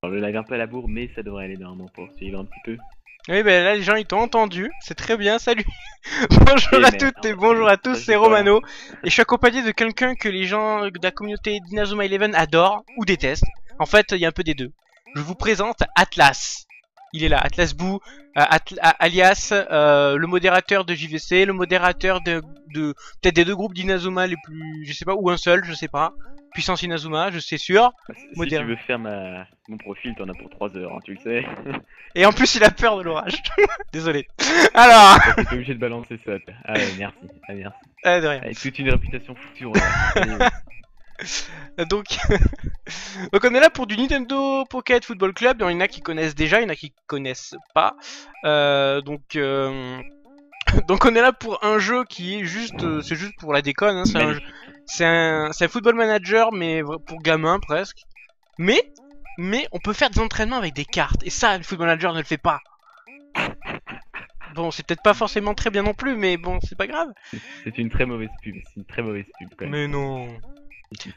Alors, le lag un peu à la bourre, mais ça devrait aller normalement pour suivre un petit peu. Oui, ben là, les gens, ils t'ont entendu. C'est très bien, salut. Bonjour à toutes et bonjour à tous, c'est Romano. Et je suis accompagné de quelqu'un que les gens de la communauté d'Inazuma Eleven adorent ou détestent. En fait, il y a un peu des deux. Je vous présente Atlas. Il est là, Atlas Boo, alias le modérateur de JVC, le modérateur de peut-être des deux groupes d'Inazuma les plus, je sais pas, ou un seul, je sais pas. Puissance Inazuma, je sais sûr. Bah, si tu veux faire mon profil, t'en as pour 3 heures, hein, tu le sais. Et en plus, il a peur de l'orage. Désolé. Alors. T'es obligé de balancer ça. Ah ouais, merci. Ah, merci. De rien. Avec toute une réputation foutue. Donc... Donc on est là pour du Nintendo Pocket Football Club. Il y en a qui connaissent déjà, il y en a qui connaissent pas. Donc on est là pour un jeu qui est juste, c'est juste pour la déconne. Hein. C'est un Football Manager, mais pour gamins presque. Mais on peut faire des entraînements avec des cartes. Et ça, le Football Manager ne le fait pas. Bon, c'est peut-être pas forcément très bien non plus, mais bon, c'est pas grave. C'est une très mauvaise pub. C'est une très mauvaise pub quand même. Mais non.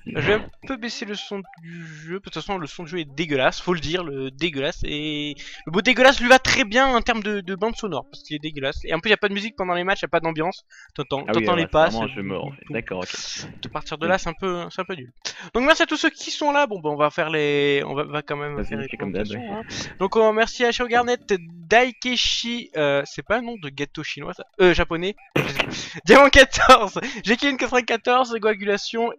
Je vais un peu baisser le son du jeu. De toute façon, le son du jeu est dégueulasse, faut le dire, le dégueulasse. Et le mot dégueulasse lui va très bien en termes de bande sonore, parce qu'il est dégueulasse. Et en plus, il n'y a pas de musique pendant les matchs, il n'y a pas d'ambiance. T'entends les passes. C'est vraiment un jeu mort. D'accord, ok. De partir de là, c'est un peu nul. Donc merci à tous ceux qui sont là. Bon, bah, on va faire les, on va quand même faire les présentations. Hein. Donc merci à Shio Garnet, Daikeshi, c'est pas un nom de gâteau chinois, ça. Japonais. Diamant 14, Jekyll 94, Coagulation,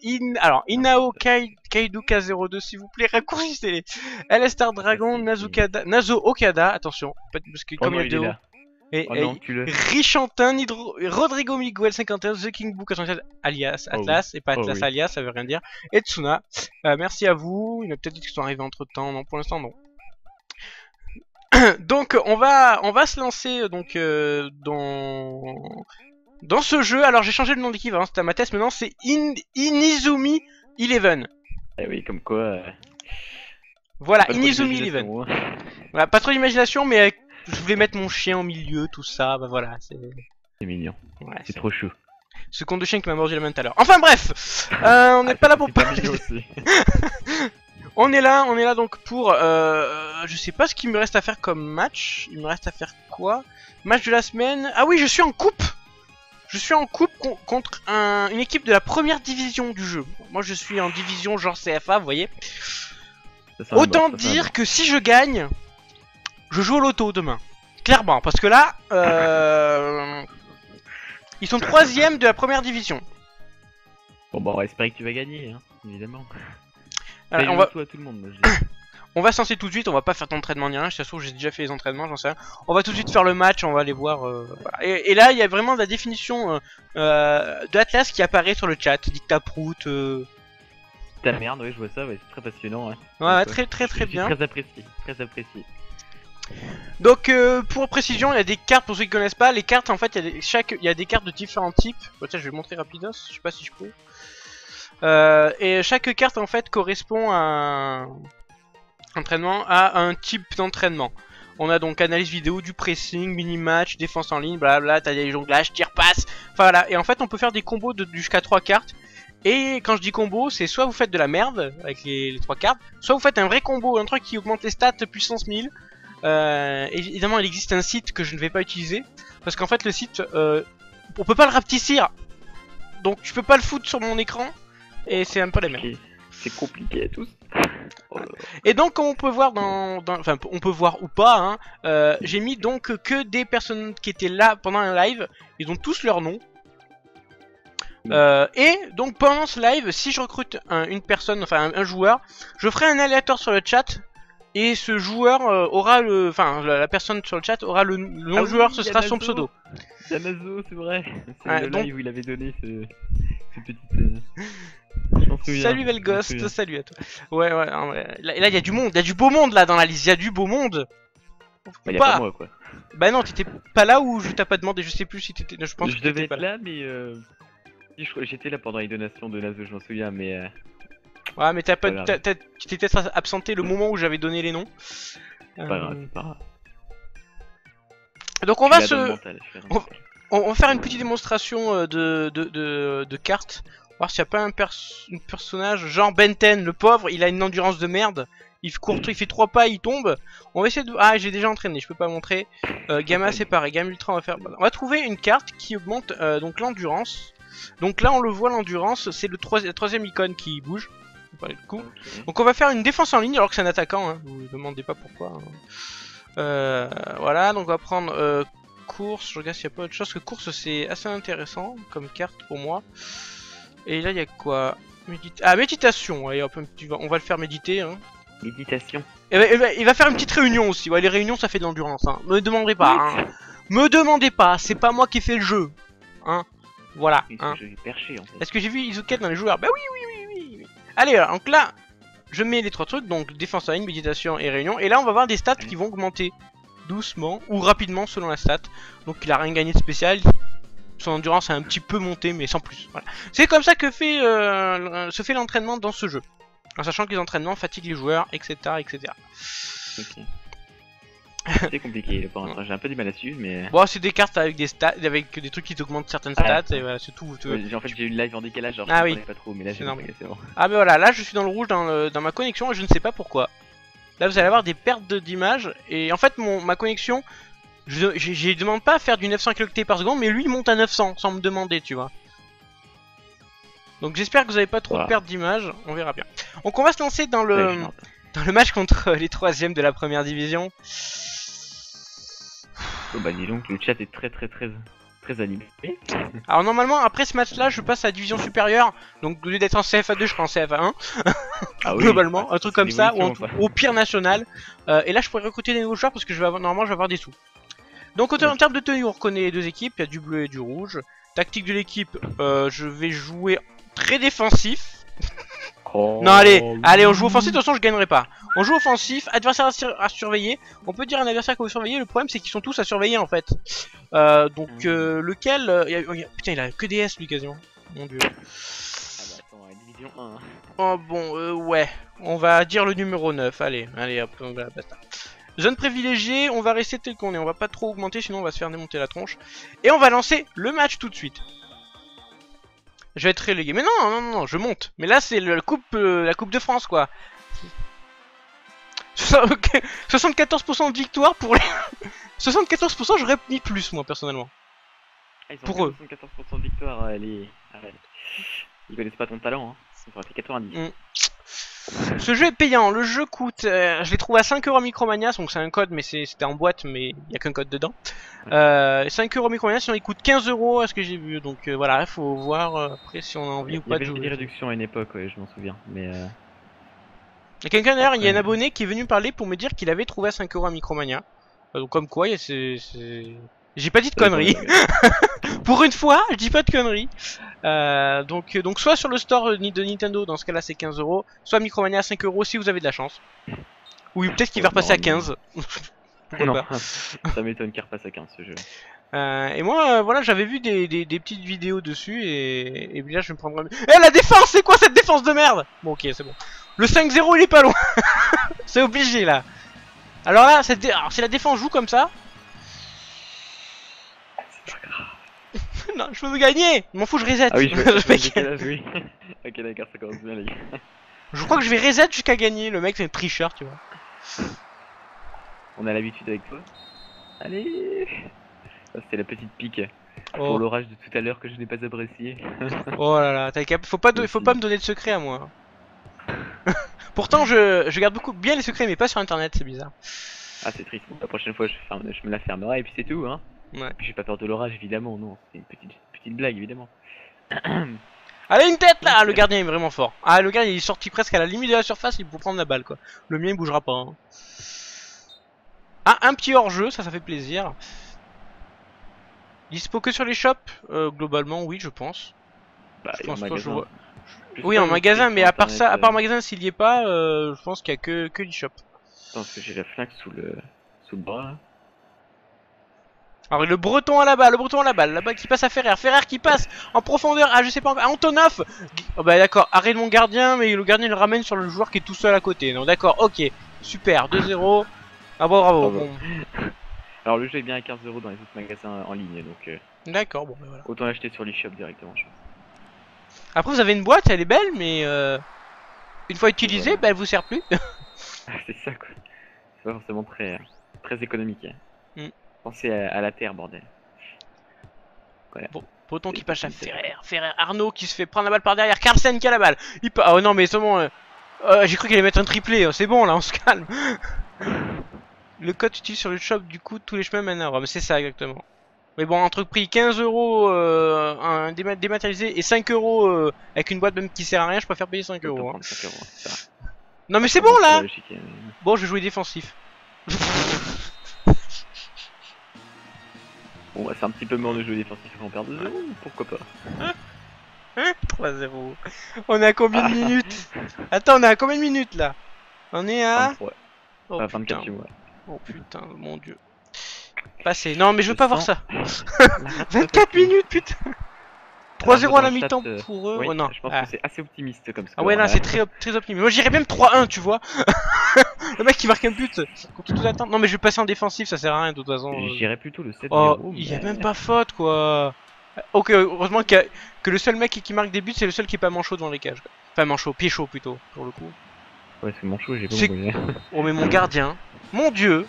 Inao Kaidu K02, s'il vous plaît, raccourcissez-les. LS Star Dragon, Nazo Okada, attention, parce que comme il y a deux hauts. Et Richantin, Rodrigo Miguel 51, The King Book 87, alias Atlas, et pas Atlas alias, ça veut rien dire. Et Tsuna, merci à vous. Il y en a peut-être qui sont arrivés entre temps, non, pour l'instant non. Donc on va se lancer donc dans ce jeu. Alors j'ai changé le nom d'équipe, hein, c'était à ma test, maintenant c'est Inizumi Eleven. Eh oui, comme quoi. Voilà, Inizumi Eleven. Voilà, pas trop d'imagination, mais je voulais mettre mon chien au milieu, tout ça, bah voilà. C'est mignon. Ouais, c'est trop chou. Ce con de chien qui m'a mordu la main tout à l'heure. Enfin bref, on n'est pas là pour parler. On est là donc pour, je sais pas ce qu'il me reste à faire comme match. Il me reste à faire quoi? Match de la semaine. Ah oui, je suis en coupe. Je suis en coupe contre une équipe de la première division du jeu. Moi, je suis en division genre CFA, vous voyez. Autant dire que si je gagne, je joue au loto demain. Clairement, parce que là, ils sont 3ème de la première division. Bon, bah, on va espérer que tu vas gagner, hein, évidemment. On va... tout à tout le monde, on va se lancer tout de suite, on va pas faire d'entraînement ni rien, je t'assure j'ai déjà fait les entraînements, j'en sais rien. On va tout de suite faire le match, on va aller voir. Voilà. Et là il y a vraiment la définition d'Atlas qui apparaît sur le chat, dit Taproot. Ta merde, oui je vois ça, ouais, c'est très passionnant. Ouais, très bien. Très apprécié, très apprécié. Donc pour précision, il y a des cartes pour ceux qui connaissent pas, les cartes en fait il y a des cartes de différents types. Bon, tiens, je vais montrer rapidos, je sais pas si je peux. Et chaque carte en fait correspond à un type d'entraînement. On a donc analyse vidéo, du pressing, mini-match, défense en ligne, blablabla, t'as des jonglages, tir-passe, enfin voilà. Et en fait on peut faire des combos jusqu'à 3 cartes. Et quand je dis combo, c'est soit vous faites de la merde avec les 3 cartes, soit vous faites un vrai combo, un truc qui augmente les stats puissance 1000. Évidemment il existe un site que je ne vais pas utiliser, parce qu'en fait le site, on peut pas le rapetissir. Donc je peux pas le foutre sur mon écran. Et c'est un peu la merde. C'est compliqué à tous. Et donc comme on peut voir enfin on peut voir ou pas, hein, j'ai mis donc que des personnes qui étaient là pendant un live. Ils ont tous leur nom. Et donc pendant ce live, si je recrute une personne, enfin un joueur, je ferai un aléatoire sur le chat. Et ce joueur aura le, enfin la personne sur le chat aura le nom de joueur, ce sera son pseudo. Yamazo, c'est vrai. C'est le donc... live où il avait donné ce petit. Salut Velghost, salut à toi. Ouais, là il y a du monde, il y a du beau monde là dans la liste, il y a du beau monde. Bah, y a pas moi quoi. Bah non, t'étais pas là ou je t'ai pas demandé, je sais plus si t'étais. Je pense que devais être là, mais j'étais là pendant les donations de Nazo, je m'en souviens, mais. Ouais, mais tu t'es peut-être absenté le moment où j'avais donné les noms. Pas grave, c'est pas grave. Donc on va faire une petite démonstration de cartes. Voir s'il n'y a pas un personnage genre Benten, le pauvre, il a une endurance de merde. Il court, il fait 3 pas, il tombe. On va essayer de... Ah, j'ai déjà entraîné, je peux pas montrer. Gamma, c'est pareil. Gamma Ultra, on va faire... On va trouver une carte qui augmente donc l'endurance. Donc là, on le voit, l'endurance, c'est la troisième icône qui bouge. Du coup. Ok. Donc on va faire une défense en ligne alors que c'est un attaquant, hein. Vous ne demandez pas pourquoi. Hein. Voilà, donc on va prendre course. Je regarde s'il n'y a pas autre chose, que course c'est assez intéressant comme carte pour moi. Et là il y a quoi? Méditation, allez hop, on va le faire méditer. Hein. Méditation. Il va faire une petite réunion aussi, ouais, les réunions ça fait de l'endurance, hein. Me demandez pas, hein. Me demandez pas, c'est pas moi qui fais le jeu. Hein. Voilà. Hein. Je vais percher en fait. Est-ce que j'ai vu Izuket dans les joueurs? Bah oui. Allez, alors, donc là, je mets les 3 trucs, donc défense en ligne, méditation et réunion. Et là, on va voir des stats qui vont augmenter doucement ou rapidement selon la stat. Donc il a rien gagné de spécial. Son endurance a un petit peu monté, mais sans plus. Voilà. C'est comme ça que se fait l'entraînement dans ce jeu. En sachant que les entraînements fatiguent les joueurs, etc. etc. Ok. C'est compliqué, j'ai un peu du mal à suivre, mais... Bon, c'est des cartes avec des stats, avec des trucs qui t'augmentent certaines stats, et voilà, c'est tout. Ouais, en fait, j'ai eu le live en décalage, genre Ah je oui. comprenais pas trop, mais là j'ai compris, c'est bon. Ah, mais voilà, là je suis dans le rouge dans ma connexion et je ne sais pas pourquoi. Là, vous allez avoir des pertes d'image, et en fait, ma connexion, je demande pas à faire du 900 kT par seconde, mais lui il monte à 900 sans me demander, tu vois. Donc j'espère que vous avez pas trop de pertes d'image, on verra bien. Donc on va se lancer dans le match contre les 3ème de la première division. Oh bah dis donc, le chat est très animé. Alors normalement après ce match là je passe à la division supérieure. Donc au lieu d'être en CFA2 je serai en CFA1. Ah oui, globalement, un truc comme ça, ou au pire national. national. Et là je pourrais recruter des nouveaux joueurs parce que normalement je vais avoir des sous. Donc en termes de tenue on reconnaît les 2 équipes, il y a du bleu et du rouge. Tactique de l'équipe, je vais jouer très défensif. Oh, Non allez on joue offensif, de toute façon je gagnerai pas. On joue offensif, adversaire à surveiller. On peut dire un adversaire que vous surveillez, le problème c'est qu'ils sont tous à surveiller en fait. Donc lequel... putain il a que des S lui quasiment. Mon dieu. Ah bah attends, division 1. Hein. Oh bon ouais. On va dire le numéro 9, allez hop, on va basta. Zone privilégiée, on va rester tel qu'on est, on va pas trop augmenter sinon on va se faire démonter la tronche. Et on va lancer le match tout de suite. Je vais être relégué. Mais non, je monte. Mais là, c'est la coupe de France, quoi. 74% de victoire pour les... 74% j'aurais mis plus, moi, personnellement. Ah, ils ont pour eux. 74% de victoire, ils connaissent pas ton talent, hein. Ça aurait fait 90. Ce jeu est payant, le jeu coûte, je l'ai trouvé à 5€ à Micromania, donc c'est un code, mais c'était en boîte, mais il n'y a qu'un code dedans. 5€ Micromania, sinon il coûte 15€ à ce que j'ai vu, donc voilà, il faut voir après si on a envie ou pas de jouer. Il y avait des réductions à une époque, ouais, je m'en souviens, mais... Il y a quelqu'un d'ailleurs, il y a un abonné qui est venu parler pour me dire qu'il avait trouvé à 5€ à Micromania. Donc comme quoi, j'ai pas dit de conneries. Pour une fois, je dis pas de conneries. Donc soit sur le store de Nintendo, dans ce cas là c'est 15€, soit Micromania à 5€ si vous avez de la chance. Ou peut-être qu'il va repasser à 15. Non, ça m'étonne qu'il repasse à 15 ce jeu. Et moi, voilà, j'avais vu des petites vidéos dessus et là je vais me prendre... Eh la défense, c'est quoi cette défense de merde? Bon ok, c'est bon. Le 5-0 il est pas loin. C'est obligé là. Alors là, alors, si la défense joue comme ça... Non, je peux me gagner. Je m'en fous, je reset. Ah oui, oui. Ok, d'accord, ça commence bien les gars. Je crois que je vais reset jusqu'à gagner. Le mec c'est un tricheur, tu vois. On a l'habitude avec toi. Allez. C'était la petite pique pour Oh. l'orage de tout à l'heure que je n'ai pas apprécié. Oh là là, faut pas me donner de secret à moi. Pourtant je garde bien les secrets mais pas sur internet, c'est bizarre. Ah c'est triste, la prochaine fois je me la fermerai et puis c'est tout hein. Ouais. J'ai pas peur de l'orage évidemment, non, c'est une petite blague évidemment. Allez une tête là. Le gardien est vraiment fort. Ah le gardien il est sorti presque à la limite de la surface, il peut prendre la balle quoi. Le mien il bougera pas hein. Ah un petit hors jeu, ça fait plaisir. Dispo que sur les shops, globalement oui je pense. Bah, Je pense en pas, je magasin. vois. Oui en magasin, mais à part ça, à part magasin s'il y est pas, je pense qu'il y a que l'e-shop. Attends parce que j'ai la flingue sous le bras. Alors le breton à la balle, la balle qui passe à Ferrer qui passe en profondeur, ah je sais pas encore, Antonov. Oh bah d'accord, arrête mon gardien, mais le gardien le ramène sur le joueur qui est tout seul à côté. Non d'accord, ok, super, 2-0. Ah bon bravo. Bon. Alors le jeu est bien à 15€ dans les autres magasins en ligne donc. D'accord, bon bah voilà. Autant l'acheter sur l'eShop directement je pense. Après vous avez une boîte, elle est belle, mais une fois utilisée, Voilà. bah, elle vous sert plus. C'est ça quoi. C'est pas forcément très économique. Mm. Pensez à la terre, bordel. Voilà. Bon, Breton qui passe à Ferrer, Arnaud qui se fait prendre la balle par derrière, Carlsen qui a la balle. Oh non mais c'est bon, j'ai cru qu'il allait mettre un triplé, c'est bon là, on se calme. Le code utilisé sur le shop, du coup, tous les chemins mènent à Rome, c'est ça exactement. Mais bon, entre prix 15 € un dématérialisé et 5 € avec une boîte même qui sert à rien, je préfère payer 5 €. Hein. 5 €, ça va. Non mais c'est bon là. Logique, Bon, je vais jouer défensif. Bon, bah, c'est un petit peu mort de jeu défensif quand on perd 2-0, pourquoi pas. 3-0. On est à combien de minutes? Attends, on est à combien de minutes là? On est à... 23. Oh, Enfin, 24 putain. chez moi. Oh putain, mon dieu. Passé. Non mais je veux pas voir ça. La 24 minutes, putain. 3-0 à la dans le mi-temps chat, pour eux. Oui, oh non. je pense Ah. que c'est assez optimiste comme score. Ah ouais, là c'est très optimiste. Moi j'irais même 3-1, tu vois. Le mec qui marque un but contre toute attente. Non mais je vais passer en défensif, ça sert à rien de toute façon. J'irais plutôt le 7-0. Oh, il y a même pas faute quoi. Ok, heureusement que le seul mec qui marque des buts, c'est le seul qui est pas manchot devant les cages. Quoi. Enfin manchot, pied chaud plutôt, pour le coup. Ouais, c'est mon chaud, j'ai pas C'est- compris. Oh mais mon gardien, mon dieu.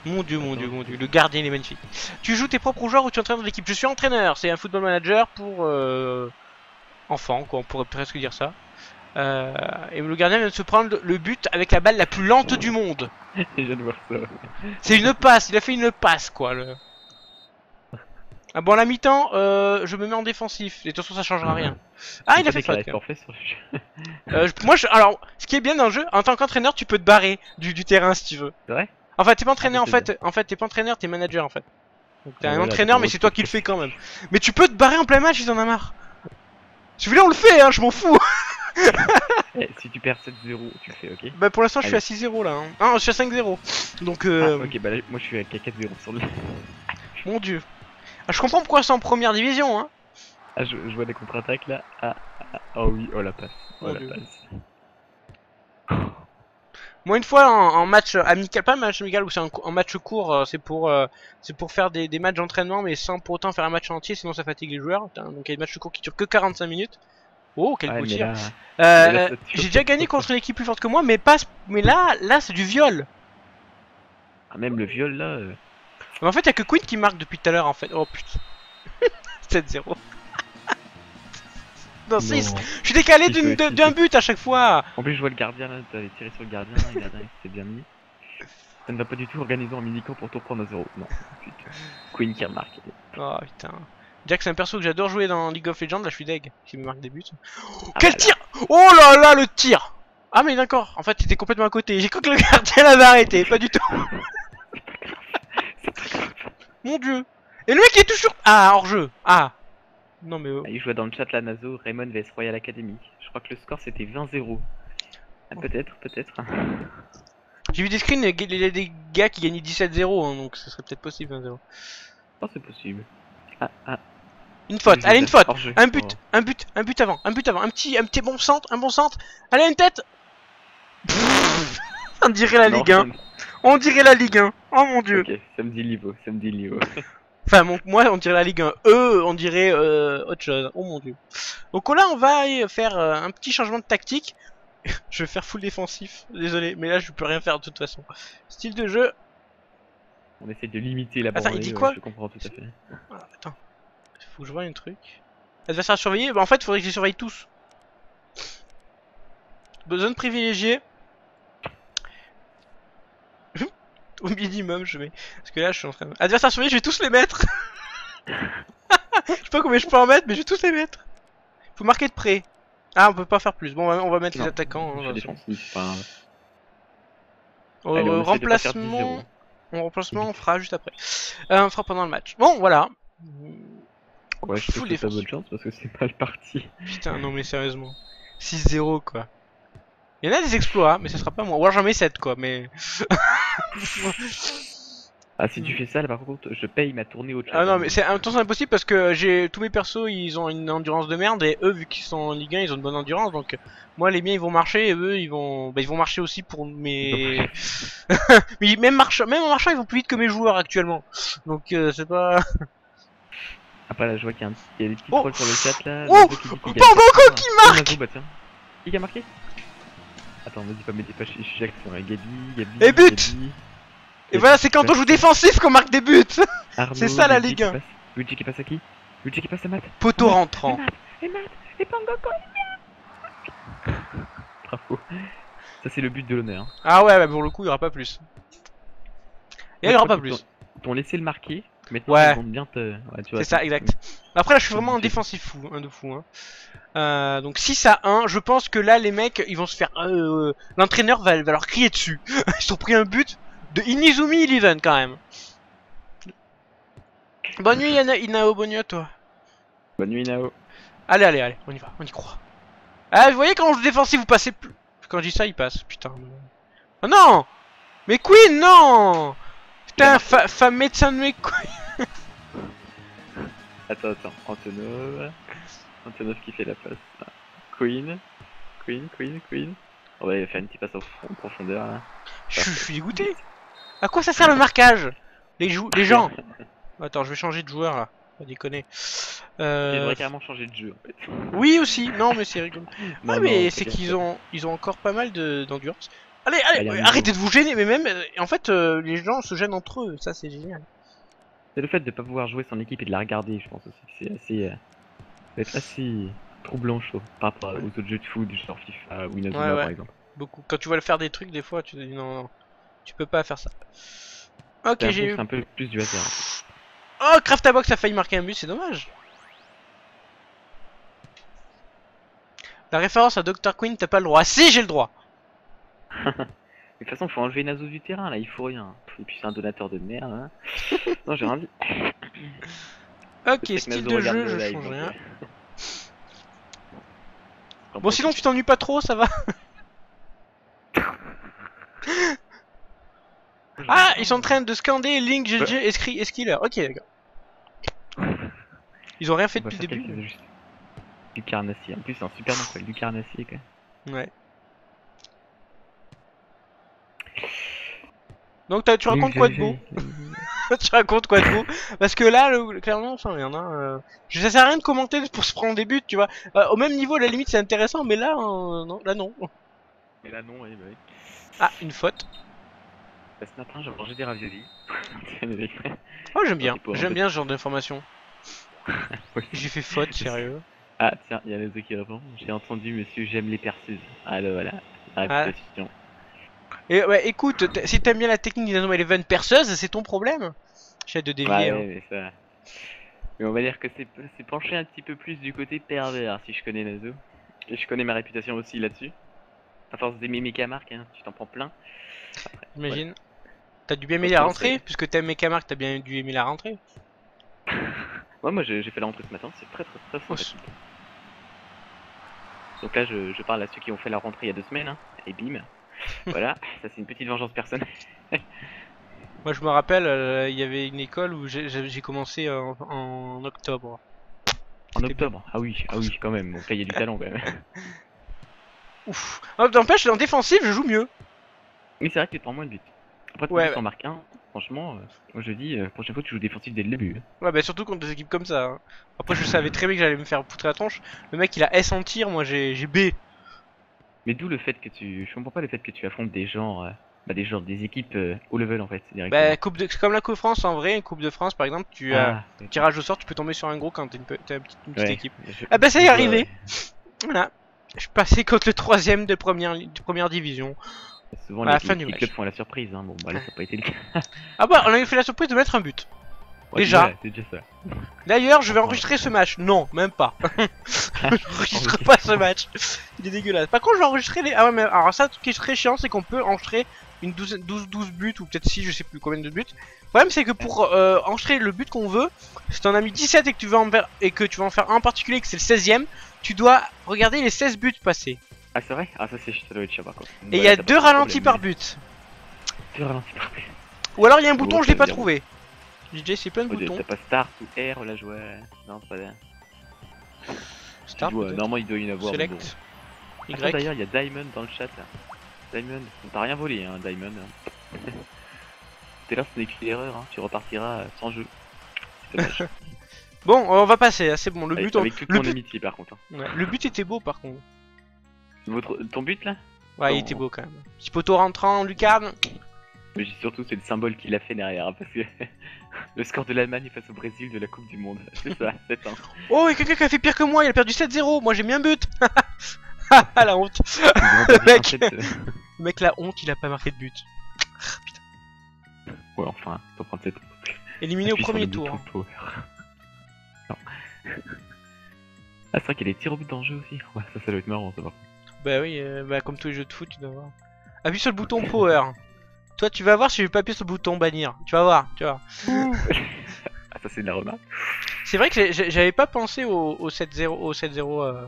Mon dieu, mon dieu, mon dieu, le gardien il est magnifique. Tu joues tes propres joueurs ou tu entraînes l'équipe? Je suis entraîneur, c'est un football manager pour enfants, quoi, on pourrait presque dire ça. Et le gardien vient de se prendre le but avec la balle la plus lente du monde. Je viens de voir ça. C'est une passe, il a fait une passe quoi. Ah bon, à la mi-temps, je me mets en défensif, et de toute façon ça changera rien. Ah, il a fait faute. Forfait sur le jeu. Moi, alors, ce qui est bien dans le jeu, en tant qu'entraîneur, tu peux te barrer du terrain si tu veux. C'est vrai? Enfin, t'es pas entraîneur Ah, en fait, t'es pas entraîneur, t'es manager en fait. Donc t'es Ah, un voilà, entraîneur, c'est mais bon, c'est toi c'est qui le bon. fais quand même. Mais tu peux te barrer en plein match, ils en ont marre. Si vous voulez, on le fait, hein, je m'en fous. Eh, si tu perds 7-0, tu le fais, ok? Bah pour l'instant, je suis à Allez. 6-0 là. Hein. Ah, je suis à 5-0. Donc, Ah, ok, bah là, moi je suis à 4-0 sur le. mon dieu. Ah, je comprends pourquoi c'est en première division, hein. Ah, je vois des contre-attaques là. Oh oui, oh la passe. Oh Mon la Dieu. passe. Moi, une fois en match amical, pas un match amical, ou c'est en match court, c'est pour faire des matchs d'entraînement, mais sans pour autant faire un match entier, sinon ça fatigue les joueurs. Donc il y a des matchs courts qui durent que 45 minutes. Oh, quel Ouais, beau mais tir. là, mais là, ça tue. J'ai déjà gagné contre une équipe plus forte que moi, mais là c'est du viol. Ah, même le viol là. Mais en fait, il y a que Queen qui marque depuis tout à l'heure en fait. Oh putain. 7-0. Non, 6. Non. Je suis décalé Il faut aussi, d'un but à chaque fois. En plus, je vois le gardien là, t'avais tiré sur le gardien il s'est bien mis. Ça ne va pas du tout organiser en mini-camp pour tout prendre à 0. Non, putain. Queen qui remarque. Oh putain. Jack, c'est un perso que j'adore jouer dans League of Legends, là je suis deg, qui me marque des buts. Ah, Quel bah, tir! Oh là là, le tir! Ah mais d'accord, en fait t'étais complètement à côté, j'ai cru que le gardien l'avait arrêté, pas du tout. Mon dieu. Et le mec il est toujours... Ah, hors jeu. Ah. Non mais... Il jouait dans le chat là, Nazo, Raymond vs Royal Academy. Je crois que le score c'était 20-0. Ah, peut-être. J'ai vu des screens, il y a des gars qui gagnaient 17-0, hein, donc ce serait peut-être possible 1-0. Oh, c'est possible. Une faute, allez une faute, Hors-jeu. un but avant, un petit bon centre, allez une tête. On dirait la Non, Ligue 1, on dirait la Ligue 1, oh mon dieu. Ok, samedi niveau. Enfin moi on dirait la Ligue 1, eux on dirait autre chose, oh mon dieu. Donc là on va faire un petit changement de tactique. Je vais faire full défensif, désolé, mais là je peux rien faire de toute façon. Style de jeu. On essaie de limiter la Attends, il dit quoi? Je comprends tout à fait. Ah, attends, faut que je voie un truc. Adversaire à surveiller, bah en fait il faudrait que je les surveille tous. Zone privilégiée. Au minimum je mets. Parce que là je suis en train de... Adversaire surveillé, je vais tous les mettre. Je sais pas combien je peux en mettre, mais je vais tous les mettre. Faut marquer de près. Ah on peut pas faire plus, bon on va mettre Non, les attaquants. Je Hein, suis défensif. Enfin, au allez, on essaie de pas faire remplacement... 10-0. En remplacement on fera juste après. On fera pendant le match. Bon voilà. Ouais, je te Full souhaite pas défense. bonne chance parce que c'est mal parti. Putain non mais sérieusement. 6-0 quoi. Il y en a des exploits, mais ce sera pas moi. Ou alors j'en mets 7 quoi, mais... Ah, si tu fais ça, là par contre, je paye ma tournée au chat. Ah non mais c'est impossible parce que j'ai tous mes persos ils ont une endurance de merde et eux vu qu'ils sont en Ligue 1 ils ont une bonne endurance donc moi les miens ils vont marcher et eux ils vont marcher aussi pour mes mais même en marchant ils vont plus vite que mes joueurs actuellement donc c'est pas Après là, je vois qu'il y a, il y a des petits Oh. trolls sur le chat là. Oh, Nazo qui dit qu'il gagne Pangoko pas. qui Oh, marque. Nazo, bah tiens. Qui a marqué? Attends, vas-y, pas mettez pas chez Jackson. Gabi, Et but. Gabi, Et voilà, c'est quand on joue défensif qu'on marque des buts. Arnaud, C'est ça, la Luigi Ligue 1. qui passe. Luigi qui passe à qui? Luigi qui passe à Matt. Poteau rentrant. Et Matt, et Pangoko. Bravo. Ça c'est le but de l'honneur. Ah ouais, bah pour le coup, il y aura pas plus. Et il y aura pas plus. T'ont laissé le marquer. Maintenant, Ouais. ils vont bien te. Ouais, tu vois, C'est ça, exact. Après là, je suis vraiment un défensif fou, un de fou. Hein. Donc 6-1, je pense que là, les mecs, ils vont se faire. L'entraîneur va leur crier dessus. Ils ont pris un but de Inizumi Eleven quand même. Bonne nuit, Inao, bonne nuit à toi. Bonne nuit, Nao. Allez, on y va, on y croit. Ah, vous voyez quand on joue défensif, vous passez plus. Quand je dis ça, il passe, putain. Oh non! Mais Queen, non! Putain, femme médecin de mes couilles. Attends, Antonov qui fait la passe. Queen. On va faire une petite passe en profondeur là. Je suis dégoûté. À quoi ça sert le marquage? Les gens. Attends, je vais changer de joueur là. Pas déconner. Tu devrais carrément changer de jeu en fait. Oui aussi. Non mais c'est rigolo. Non, Ah mais non, c'est bien qu'ils fait. ont encore pas mal d'endurance. Allez, Allez, arrêtez de vous gêner. Mais même, en fait, les gens se gênent entre eux. Ça c'est génial. C'est le fait de pas pouvoir jouer son équipe et de la regarder, je pense aussi. C'est assez. Ça va être assez troublant, chaud. Par rapport aux autres jeux de foot, genre FIFA ou Inazuma Ouais. par exemple. Beaucoup. Quand tu vas le faire des trucs, des fois, tu te dis non, tu peux pas faire ça. Ok, j'ai eu. C'est un peu plus du hasard. Oh, Craftabox a failli marquer un but, c'est dommage. La référence à Dr. Queen, t'as pas le droit. Si, j'ai le droit. De toute façon, faut enlever Nazo du terrain là, il faut rien. Et puis c'est un donateur de merde. Hein. Non, j'ai envie. Ok, Je sais que style Nazo de regarde jeu, le je live, change donc, rien. Bon, sinon, tu t'ennuies pas trop, ça va. Ah, ils sont en train de scander Link, GG, et Skiller. Ok, d'accord. Ils ont rien fait On va depuis le faire début. quelques ajustements. Lucarnassi, en plus c'est un super nom quoi, Lucarnassi quoi. Ouais. Donc tu racontes quoi de beau? Tu racontes quoi de beau? Parce que là, clairement, enfin, il y en a. Ça sert à rien de commenter pour se prendre des buts, tu vois. Au même niveau, à la limite, c'est intéressant, mais là, non, là non. Mais là non, oui, bah oui. Ah, une faute. Bah, ce matin j'ai mangé des raviolis. Oh, j'aime bien. C'est pour un J'aime peu- bien ce genre d'information. Oui. J'ai fait faute, sérieux. Ah tiens, il y a Nazo qui répond. J'ai entendu monsieur, j'aime les perceuses. Ah là voilà, la Ah. réputation. Et ouais, écoute, si t'aimes bien la technique d'Inazuma Eleven perceuse, c'est ton problème. J'essaie de dévier. Ouais, Hein. mais ça. Mais on va dire que c'est penché un petit peu plus du côté pervers si je connais Nazo. Et je connais ma réputation aussi là-dessus. À force d'aimer mes camarques, hein, tu t'en prends plein. J'imagine. T'as dû bien aimer Ouais, la comment rentrée, c'est puisque t'aimes mes camarades, t'as bien dû aimer la rentrée. Ouais, moi j'ai fait la rentrée ce matin, c'est très Oh, sympathique. Donc là je parle à ceux qui ont fait la rentrée il y a 2 semaines, hein, et bim. Voilà, ça c'est une petite vengeance personnelle. moi je me rappelle, il y avait une école où j'ai commencé en octobre. En C'était bien. octobre, ah oui quand même, donc là il y a du talent quand même. Ouf. N'empêche, en défensive, je joue mieux. Oui c'est vrai que tu prends moins de buts. Après Ouais, tu en marques un, franchement, moi je dis, prochaine fois tu joues défensif dès le début. ouais, bah surtout contre des équipes comme ça. Hein. Après, je savais très bien que j'allais me faire poutrer la tronche. Le mec, il a S en tir, moi j'ai B. Mais d'où le fait que je comprends pas le fait que tu affrontes des gens, des équipes haut level en fait, directement. Bah, c'est comme la Coupe de France en vrai. Une Coupe de France, par exemple, tu as ok. tirage au sort, tu peux tomber sur un gros quand t'as une petite Ouais, équipe. je- Ah bah, ça y est je vois, arrivé. ouais. Voilà. Je suis passé contre le 3ème de première division. Souvent À la les fin du petits match. clubs font la surprise, hein. Bon bah là ça n'a pas été le cas. Ah bah, on avait fait la surprise de mettre un but. Ouais, Déjà. voilà, c'est déjà ça. D'ailleurs, je vais Enfin, enregistrer ce match. Non, même pas. J'enregistre pas ce match. Il est dégueulasse. Par contre, je vais enregistrer les. Ah ouais, mais alors ça, ce qui est très chiant, c'est qu'on peut enregistrer une 12 buts ou peut-être 6, je sais plus combien de buts. Le problème, c'est que pour enregistrer le but qu'on veut, si t'en as mis 17 et que tu veux en faire, et que tu vas en faire un en particulier, que c'est le 16ème, tu dois regarder les 16 buts passés. Ah c'est vrai? Ah ça doit être chiant par contre. Et il y a 2 ralentis par but. 2 ralentis par but. Ou alors il y a un bouton, Bon, je l'ai ça pas veut dire- trouvé. DJ, c'est plein de boutons. T'as pas Start ou R là joué? Non c'est pas bien. Start, Tu dois- peut-être. normalement il doit y en avoir. mais bon. Select. Attends, Y. d'ailleurs il y a Diamond dans le chat là. Diamond, on t'a rien volé hein Diamond. T'es là, ce n'est qu'une erreur, hein. Tu repartiras sans jeu. C'est dommage. Bon, on va passer, hein, c'est bon. Le Avec, but, avec toute le mon but... amitié par contre. Hein. Ouais, le but était beau par contre. Ton but là? Ouais, il Non. était beau quand même. Petit poteau rentrant, lucarne. Mais surtout c'est le symbole qu'il a fait derrière, hein, parce que le score de l'Allemagne face au Brésil de la Coupe du Monde. C'est ça, 7-1. Oh, il y a quelqu'un qui a fait pire que moi, il a perdu 7-0. Moi j'ai mis un but. Ah la honte. Le mec. Le mec, la honte, il a pas marqué de but. Ouais, enfin, faut prendre cette. Éliminé au Appuie sur premier le tour. bouton power. Non. Ah, c'est vrai qu'il y a des tirs au but dans le jeu aussi. Ouais, ça doit être marrant, ça va. Bah oui, bah comme tous les jeux de foot, tu dois voir. Appuie sur le bouton power. Toi, tu vas voir si je vais pas appuyer sur le bouton bannir. Tu vas voir, tu vois. Ah, ça c'est de la remarque. C'est vrai que j'avais pas pensé au 7-0, au 7-0,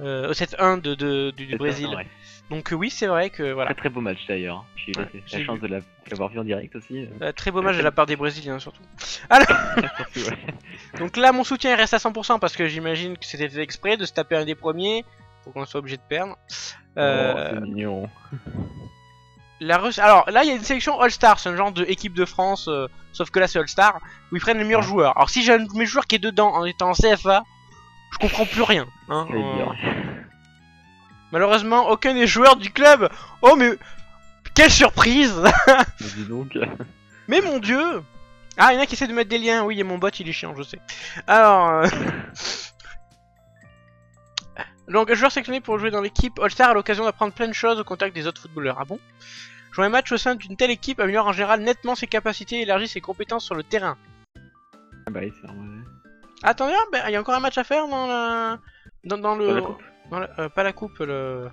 au 7-1 du Brésil. Ouais. Donc oui, c'est vrai que voilà. Très très beau match d'ailleurs. J'ai eu j'ai la chance vu. de l'avoir vu en direct aussi. Très beau match de la part des Brésiliens surtout. Alors, Surtout, ouais. donc là, mon soutien il reste à 100% parce que j'imagine que c'était fait exprès de se taper un des premiers pour qu'on soit obligé de perdre. Oh, c'est mignon. Alors là, il y a une sélection All-Star, c'est un genre de équipe de France, sauf que là c'est All-Star, où ils prennent les meilleurs joueurs. Alors si j'ai un de mes joueurs qui est dedans en étant en CFA, je comprends plus rien. Hein, Ça va être dur. Malheureusement, aucun des joueurs du club. Oh mais quelle surprise. Mais dis donc. Mais mon dieu. Ah, il y en a qui essaient de mettre des liens. Oui, et mon bot il est chiant, je sais. Alors... Donc, joueur sélectionné pour jouer dans l'équipe All-Star a l'occasion d'apprendre plein de choses au contact des autres footballeurs. Ah bon? Jouer un match au sein d'une telle équipe améliore en général nettement ses capacités et élargit ses compétences sur le terrain. Ah bah oui, c'est normal. Attendez, il y a encore un match à faire dans la... Dans le... Dans la coupe. Dans la... pas la coupe, le...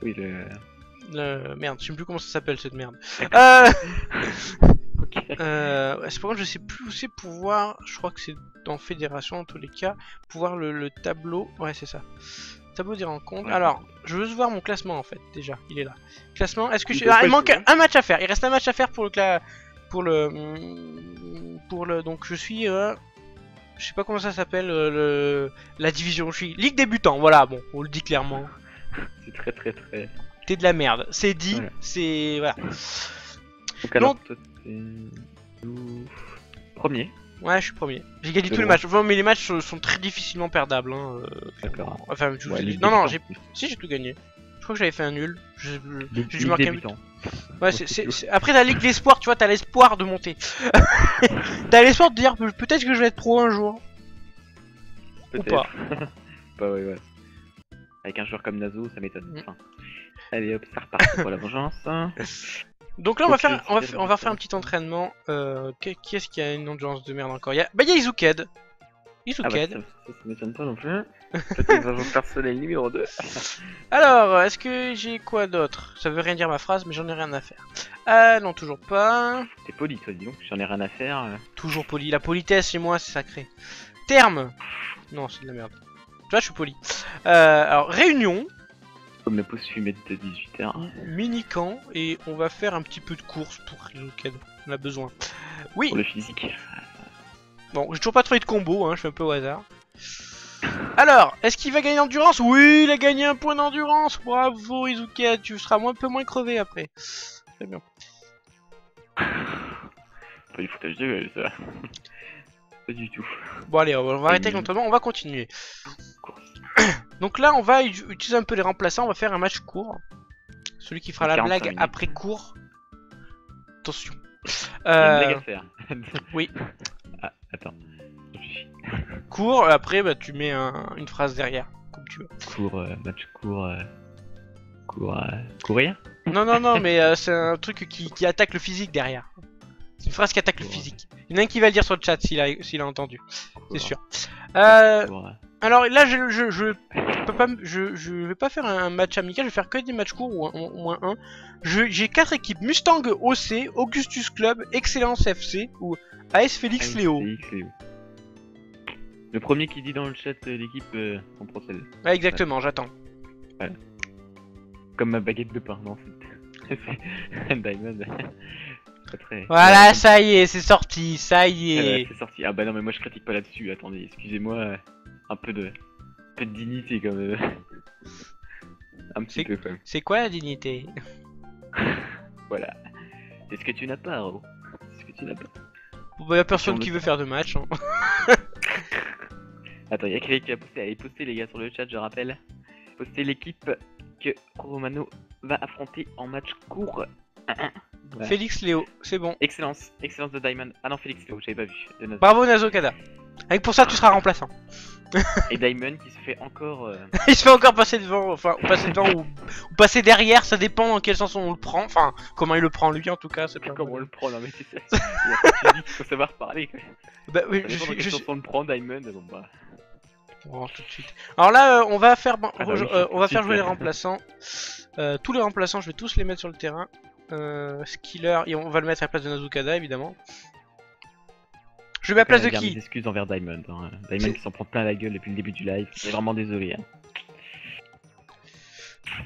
Oui, le. Merde, je sais plus comment ça s'appelle cette merde. Ok. C'est pour moi je sais plus où c'est pour voir, je crois que c'est dans Fédération en tous les cas, pour voir le tableau, ouais c'est ça. Tableau des rencontres. Ouais. Alors, je veux voir mon classement en fait, déjà, il est là. Classement, est-ce que Il je... faut Ah, pas il manque jouer. un match à faire, il reste un match à faire pour le donc je suis je sais pas comment ça s'appelle la division, je suis Ligue débutant, voilà, bon, on le dit clairement. C'est très très très. T'es de la merde, c'est dit, Voilà. c'est... voilà. Donc alors, toi t'es. Premier. Ouais, je suis premier. J'ai gagné C'est tous les bon. matchs. Enfin, mais les matchs sont très difficilement perdables. Hein, D'accord. enfin, Ouais, Ligue non, non, débutant. si j'ai tout gagné. Je crois que j'avais fait un nul. J'ai Ligue dû marquer un but. débutant. Ouais, c'est après la Ligue de l'espoir, tu vois, t'as l'espoir de monter. T'as l'espoir de dire peut-être que je vais être pro un jour. Ou Peut-être. pas. Bah ouais, ouais. Avec un joueur comme Nazo, ça m'étonne. Mm. Enfin, allez hop, ça repart pour la vengeance. Donc là, on va Ok, faire, on va c'est faire un petit entraînement. Qui est-ce qui a une endurance de merde encore? Il y a Izuked. Ah bah, Izuked. ça m'étonne pas non plus. Peut-être qu'ils vont faire personnel numéro 2. Alors, est-ce que j'ai quoi d'autre? Ça veut rien dire ma phrase, mais j'en ai rien à faire. Non, toujours pas. T'es poli, toi, dis donc, j'en ai rien à faire. Toujours poli. La politesse chez moi, c'est sacré. Terme. Non, c'est de la merde. Tu vois, je suis poli. Alors, réunion, Comme la pause fumée de 18h. mini-camp, et on va faire un petit peu de course pour Izuked. On a besoin. Oui. Pour le physique. Bon, j'ai toujours pas trouvé de combo, hein, je fais un peu au hasard. Alors, est-ce qu'il va gagner endurance? Oui, il a gagné un point d'endurance. Bravo Izuked, tu seras un peu moins crevé après. Très bien. Pas du foutage de gueule, ça. Pas du tout. Bon allez, on va arrêter avec l'entraînement, on va continuer. Donc là, on va utiliser un peu les remplaçants, on va faire un match court. Celui qui fera la 45 blague minutes. après court. Attention. Il y a une blague à faire. oui. Ah, attends. Réfléchis. Court, après bah, tu mets une phrase derrière, comme tu veux. Match court. Courir. Non, non, non, mais c'est un truc qui attaque le physique derrière. C'est une phrase qui attaque le physique. Il y en a un qui va le dire sur le chat s'il a entendu, c'est sûr. Court. Alors là, je vais pas faire un match amical, je vais faire que des matchs courts ou au moins un. J'ai 4 équipes: Mustang OC, Augustus Club, Excellence FC ou AS Félix Léo. Félix Léo. Le premier qui dit dans le chat l'équipe, on procède. Ouais, exactement, j'attends. Comme ma baguette de pain, non, c'est Diamond. Très, très... Voilà, ça y est, c'est sorti, ça y est. c'est sorti. Ah bah non, mais moi je critique pas là-dessus. Attendez, excusez-moi. Un peu de dignité quand même. Un petit peu quand même. C'est quoi la dignité? Voilà. C'est ce que tu n'as pas, Ro. C'est ce que tu n'as pas. Bon, bah, y'a personne qui veut faire de match. Hein. Attends, il y a quelqu'un qui a posté. Allez, postez les gars sur le chat, je rappelle. Postez l'équipe que Romano va affronter en match court. Voilà. Félix Léo, c'est bon. Excellence de Diamond. Ah non, Félix Léo, j'avais pas vu. De Nazo. Bravo Nazokada. Avec pour ça, tu seras remplaçant. Et Diamond qui se fait encore. Il se fait encore passer devant, enfin, passer devant ou passer derrière, ça dépend dans quel sens on le prend. Enfin, comment il le prend lui en tout cas. C'est pas Comment on le prend, non mais c'est ça. Il y a pas de physique, faut savoir parler quoi. Bah oui, Ça dépend dans quel sens on le prend, Diamond. Bon bah. Bon, tout de suite. Alors là, on va faire, Ah bah oui, on va tout de faire suite, jouer les là. remplaçants. Tous les remplaçants, je vais tous les mettre sur le terrain. Skiller, et on va le mettre à la place de Nazukada évidemment. Je mets à la place de Garde qui? mes excuses envers Diamond. Hein. Diamond qui s'en prend plein la gueule depuis le début du live. Je suis vraiment désolé. Hein.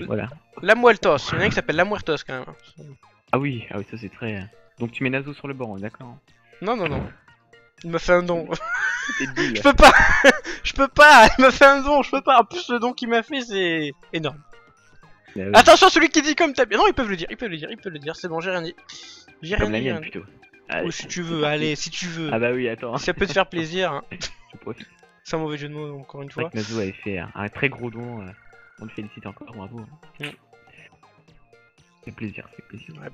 Voilà. La Muertos, il y en a un qui s'appelle La Muertos quand même. Ah oui, ça c'est très. Donc tu mets Nazo sur le banc, d'accord. Non, non, non. Il m'a fait un don. T'es deal. Je peux pas. Je peux pas. Il m'a fait un don, je peux pas. En plus, le don qu'il m'a fait, c'est énorme. Ah oui. Attention, celui qui dit comme t'as bien. Non, ils peuvent le dire, ils peuvent le dire. C'est bon, j'ai rien dit. J'ai rien Comme la dit. mienne rien dit. plutôt. Oh, Allez, si tu veux, allez, si tu veux. Ah bah oui, attends. Si ça peut te faire plaisir, hein. Je profite. Sans mauvais jeu de mots, encore une C'est vrai fois. que Nazo avait fait un très gros don. On le félicite encore, bravo. Mm. C'est plaisir, c'est plaisir. Ouais,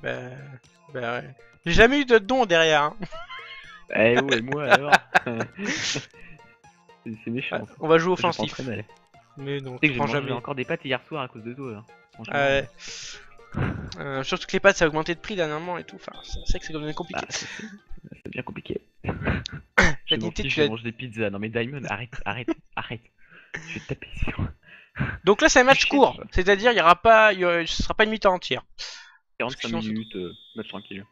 bah ouais. J'ai jamais eu de don derrière. Hein. Eh ouais, moi alors. C'est méchant. Ouais, on va jouer Ça, je pense offensif. très mal. Mais non, Tu sais tu que j'ai prends mangé jamais. encore des pâtes hier soir à cause de toi. Là. Franchement. Ah ouais. Surtout que les pâtes ça a augmenté de prix dernièrement et tout. Enfin, c'est vrai que c'est devenu compliqué. Bah, c'est bien compliqué. La Je dignité, menti, tu je l'as. mange des pizzas. Non mais Diamond, arrête. Je vais te taper sur Donc là, c'est un match Chier, court. tu vois. C'est-à-dire, il y aura pas, ce sera pas une mi-temps entière. 45 sinon, c'est- minutes, match tranquille.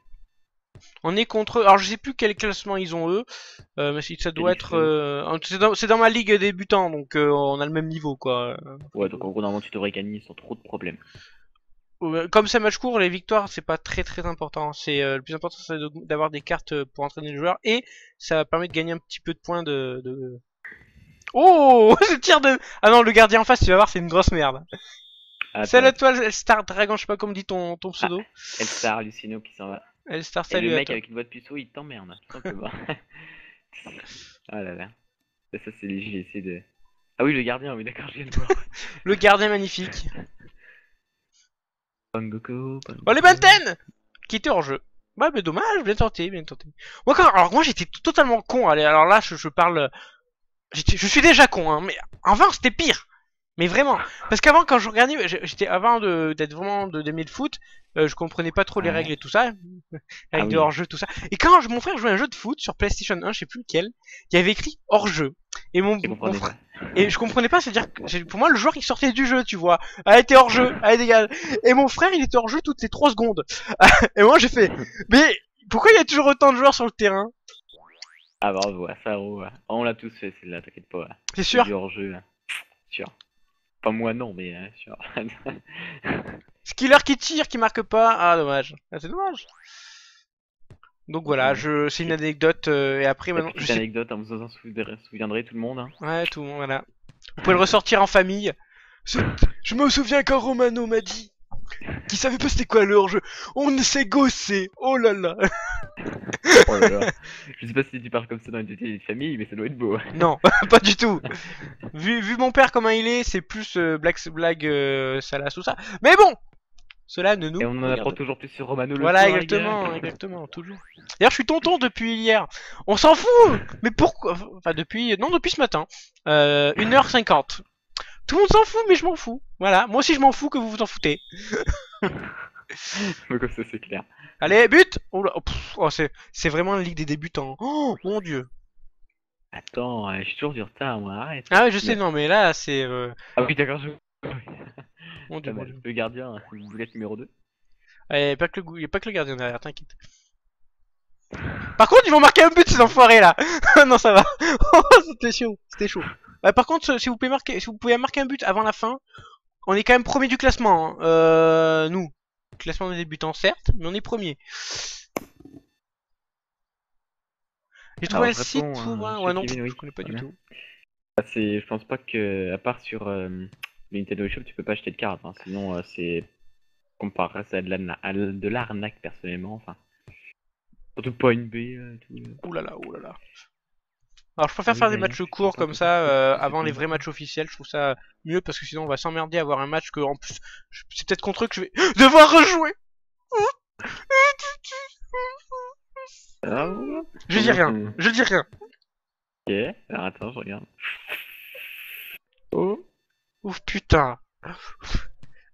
On est contre eux. Alors, je sais plus quel classement ils ont eux. Mais ça doit Félix être. C'est dans ma ligue débutant, donc on a le même niveau quoi. Ouais, donc en gros, normalement, tu devrais gagner sans trop de problèmes. Comme c'est un match court, les victoires c'est pas très très important. C'est le plus important, c'est d'avoir des cartes pour entraîner le joueur et ça permet de gagner un petit peu de points de... Oh, ce tir de. Ah non, le gardien en face, tu vas voir, c'est une grosse merde. Attends, Salut à toi, Star Dragon, je sais pas comment dit ton pseudo. Elstar, Lucino qui s'en va. Star, Et salut le à mec toi. avec une voix de puceau, il t'emmerde, tout simplement. Ah là là. Ça c'est les JC de. Ah oui, le gardien, oui, d'accord, je viens de voir. Le gardien magnifique. Pangoko. Oh, les Banten qui était hors jeu. Bah, mais dommage, bien tenté, bien tenté. Alors moi j'étais totalement con. Allez, alors là, je parle. Je suis déjà con, hein, mais avant c'était pire. Mais vraiment, parce qu'avant quand je regardais, j'étais avant d'être vraiment d'aimer le foot, je comprenais pas trop les Ouais. règles et tout ça, Ah avec de oui. hors-jeu tout ça. Et quand mon frère jouait à un jeu de foot sur PlayStation 1, je sais plus lequel, il y avait écrit hors-jeu. Et Je comprenais pas. et je comprenais pas, c'est-à-dire que pour moi le joueur il sortait du jeu, tu vois. Ah, il était hors-jeu, allez dégage. Et mon frère il était hors-jeu toutes les 3 secondes. Et moi j'ai fait, mais pourquoi il y a toujours autant de joueurs sur le terrain? Ah bravo, Asaro. On l'a tous fait, celle-là, t'inquiète pas. C'est sûr. Du hors-jeu. Sûr. Pas moi non, mais sûr. Skiller qui tire, qui marque pas. Ah dommage. Ah, c'est dommage. Donc voilà, Ouais. c'est une anecdote et après La maintenant je petite sais. anecdote, hein, vous en souviendrez tout le monde. Hein. Ouais, tout le monde, voilà. Vous pouvez le ressortir en famille. Je me souviens quand Romano m'a dit qu'il savait pas c'était quoi le hors-jeu. On s'est gossé. Oh là là. Oh là là. Je sais pas si tu parles comme ça dans une famille, mais ça doit être beau. Non, pas du tout. Vu mon père comment il est, c'est plus blague salace tout ça. Mais bon, cela ne nous Et on en regarde apprend toujours plus sur Romano le Voilà, soir, les exactement, gars. exactement, toujours. D'ailleurs, je suis tonton depuis hier. On s'en fout. Mais pourquoi? Enfin, depuis ce matin. 1h50. Tout le monde s'en fout, mais je m'en fous. Voilà, moi aussi je m'en fous que vous vous en foutez. Mais comme ça, c'est clair. Allez, but. Oh là, oh, c'est vraiment la ligue des débutants. Oh mon dieu. Attends, je suis toujours du retard, moi, arrête. Ah ouais, je sais, Mais- non, mais là c'est Ah oui, d'accord, je. mon dieu, Pas mon mal. dieu. Le gardien, boulette numéro 2. Il y a pas que le gardien derrière, t'inquiète. Par contre, ils vont marquer un but ces enfoirés là. Non, ça va. Oh, c'était chaud, c'était chaud. Par contre, si vous pouvez marquer un but avant la fin, on est quand même premier du classement. Hein. Nous, classement des débutants certes, mais on est premier. J'ai trouvé le site souverain. Ouais, non, Kevin, oui. je connais pas du Voilà. tout. Je pense pas que, à part sur le Nintendo Shop, tu peux pas acheter de cartes. Hein. Sinon, c'est comparé à de l'arnaque personnellement. Enfin, surtout pas une B. Tout. Ouh là là, ouh là là. Alors je préfère Oui, faire des d'ailleurs, matchs je suis courts content comme que ça tu avant les supprimes vrais ça. matchs officiels, je trouve ça mieux parce que sinon on va s'emmerder à avoir un match que en plus c'est peut-être contre eux que je vais devoir rejouer. Ah ouais. Je dis Combien rien, sont... je dis rien. Ok, alors attends, je regarde. Oh. Ouf putain.